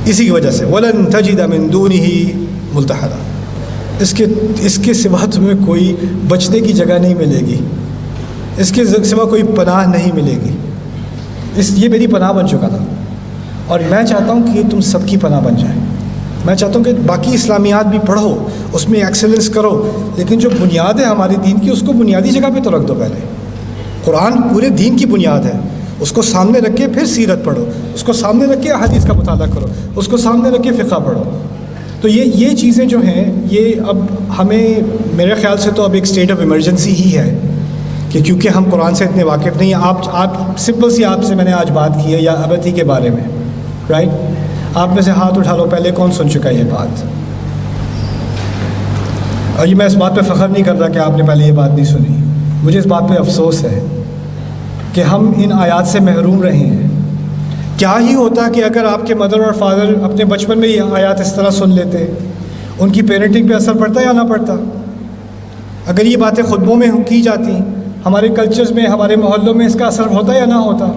اسی کی وجہ سے. وَلَن تَجِدَ مِن دُونِهِ مُلْتَحَدًا. اس کے سوا تمہیں کوئی بچنے کی جگہ نہیں ملے گی, اس کے سوا کوئی پناہ نہیں ملے گی. یہ میری پناہ بن چکا تھا, اور میں چاہتا ہوں کہ تم سب کی پناہ بن جائے. میں چاہتا ہوں کہ باقی اسلامیات بھی پڑھو, اس میں ایکسلنس کرو, لیکن جو بنیاد ہے ہمارے دین کی اس کو بنیادی جگہ پہ تو رکھ دو. پہلے قرآن پورے دین کی بنیاد ہے, اس کو سامنے رکھ کے پھر سیرت پڑھو, اس کو سامنے رکھ کے حدیث کا مطالعہ کرو, اس کو سامنے رکھ کے فقہ پڑھو. تو یہ چیزیں جو ہیں یہ اب ہمیں, میرے خیال سے تو اب ایک اسٹیٹ آف ایمرجنسی ہی ہے, کہ کیونکہ ہم قرآن سے اتنے واقف نہیں ہیں. آپ سمپل سی آپ سے میں نے آج بات کی ہے یا ابتی کے بارے میں, رائٹ؟ آپ میں سے ہاتھ اٹھا لو پہلے کون سن چکا ہے یہ بات. اور یہ میں اس بات پہ فخر نہیں کر رہا کہ آپ نے پہلے یہ بات نہیں سنی, مجھے اس بات پہ افسوس ہے کہ ہم ان آیات سے محروم رہے ہیں. کیا ہی ہوتا کہ اگر آپ کے مدر اور فادر اپنے بچپن میں یہ آیات اس طرح سن لیتے, ان کی پیرنٹنگ پہ اثر پڑتا یا نہ پڑتا؟ اگر یہ باتیں خطبوں میں کی جاتی، ہمارے کلچرز میں، ہمارے محلوں میں اس کا اثر ہوتا یا نہ ہوتا؟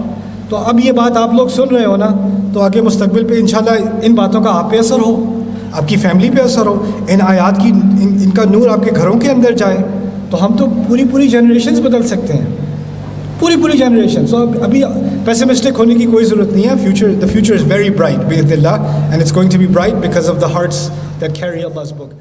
تو اب یہ بات آپ لوگ سن رہے ہو نا، تو آگے مستقبل پہ انشاءاللہ ان باتوں کا آپ پہ اثر ہو، آپ کی فیملی پہ اثر ہو، ان آیات کی ان کا نور آپ کے گھروں کے اندر جائے، تو ہم تو پوری جنریشنز بدل سکتے ہیں، پوری جنریشن. سو ابھی پیسمسٹک ہونے کی کوئی ضرورت نہیں ہے. The future is very bright باذن Allah, and it's going to be bright because of the hearts that carry Allah's book.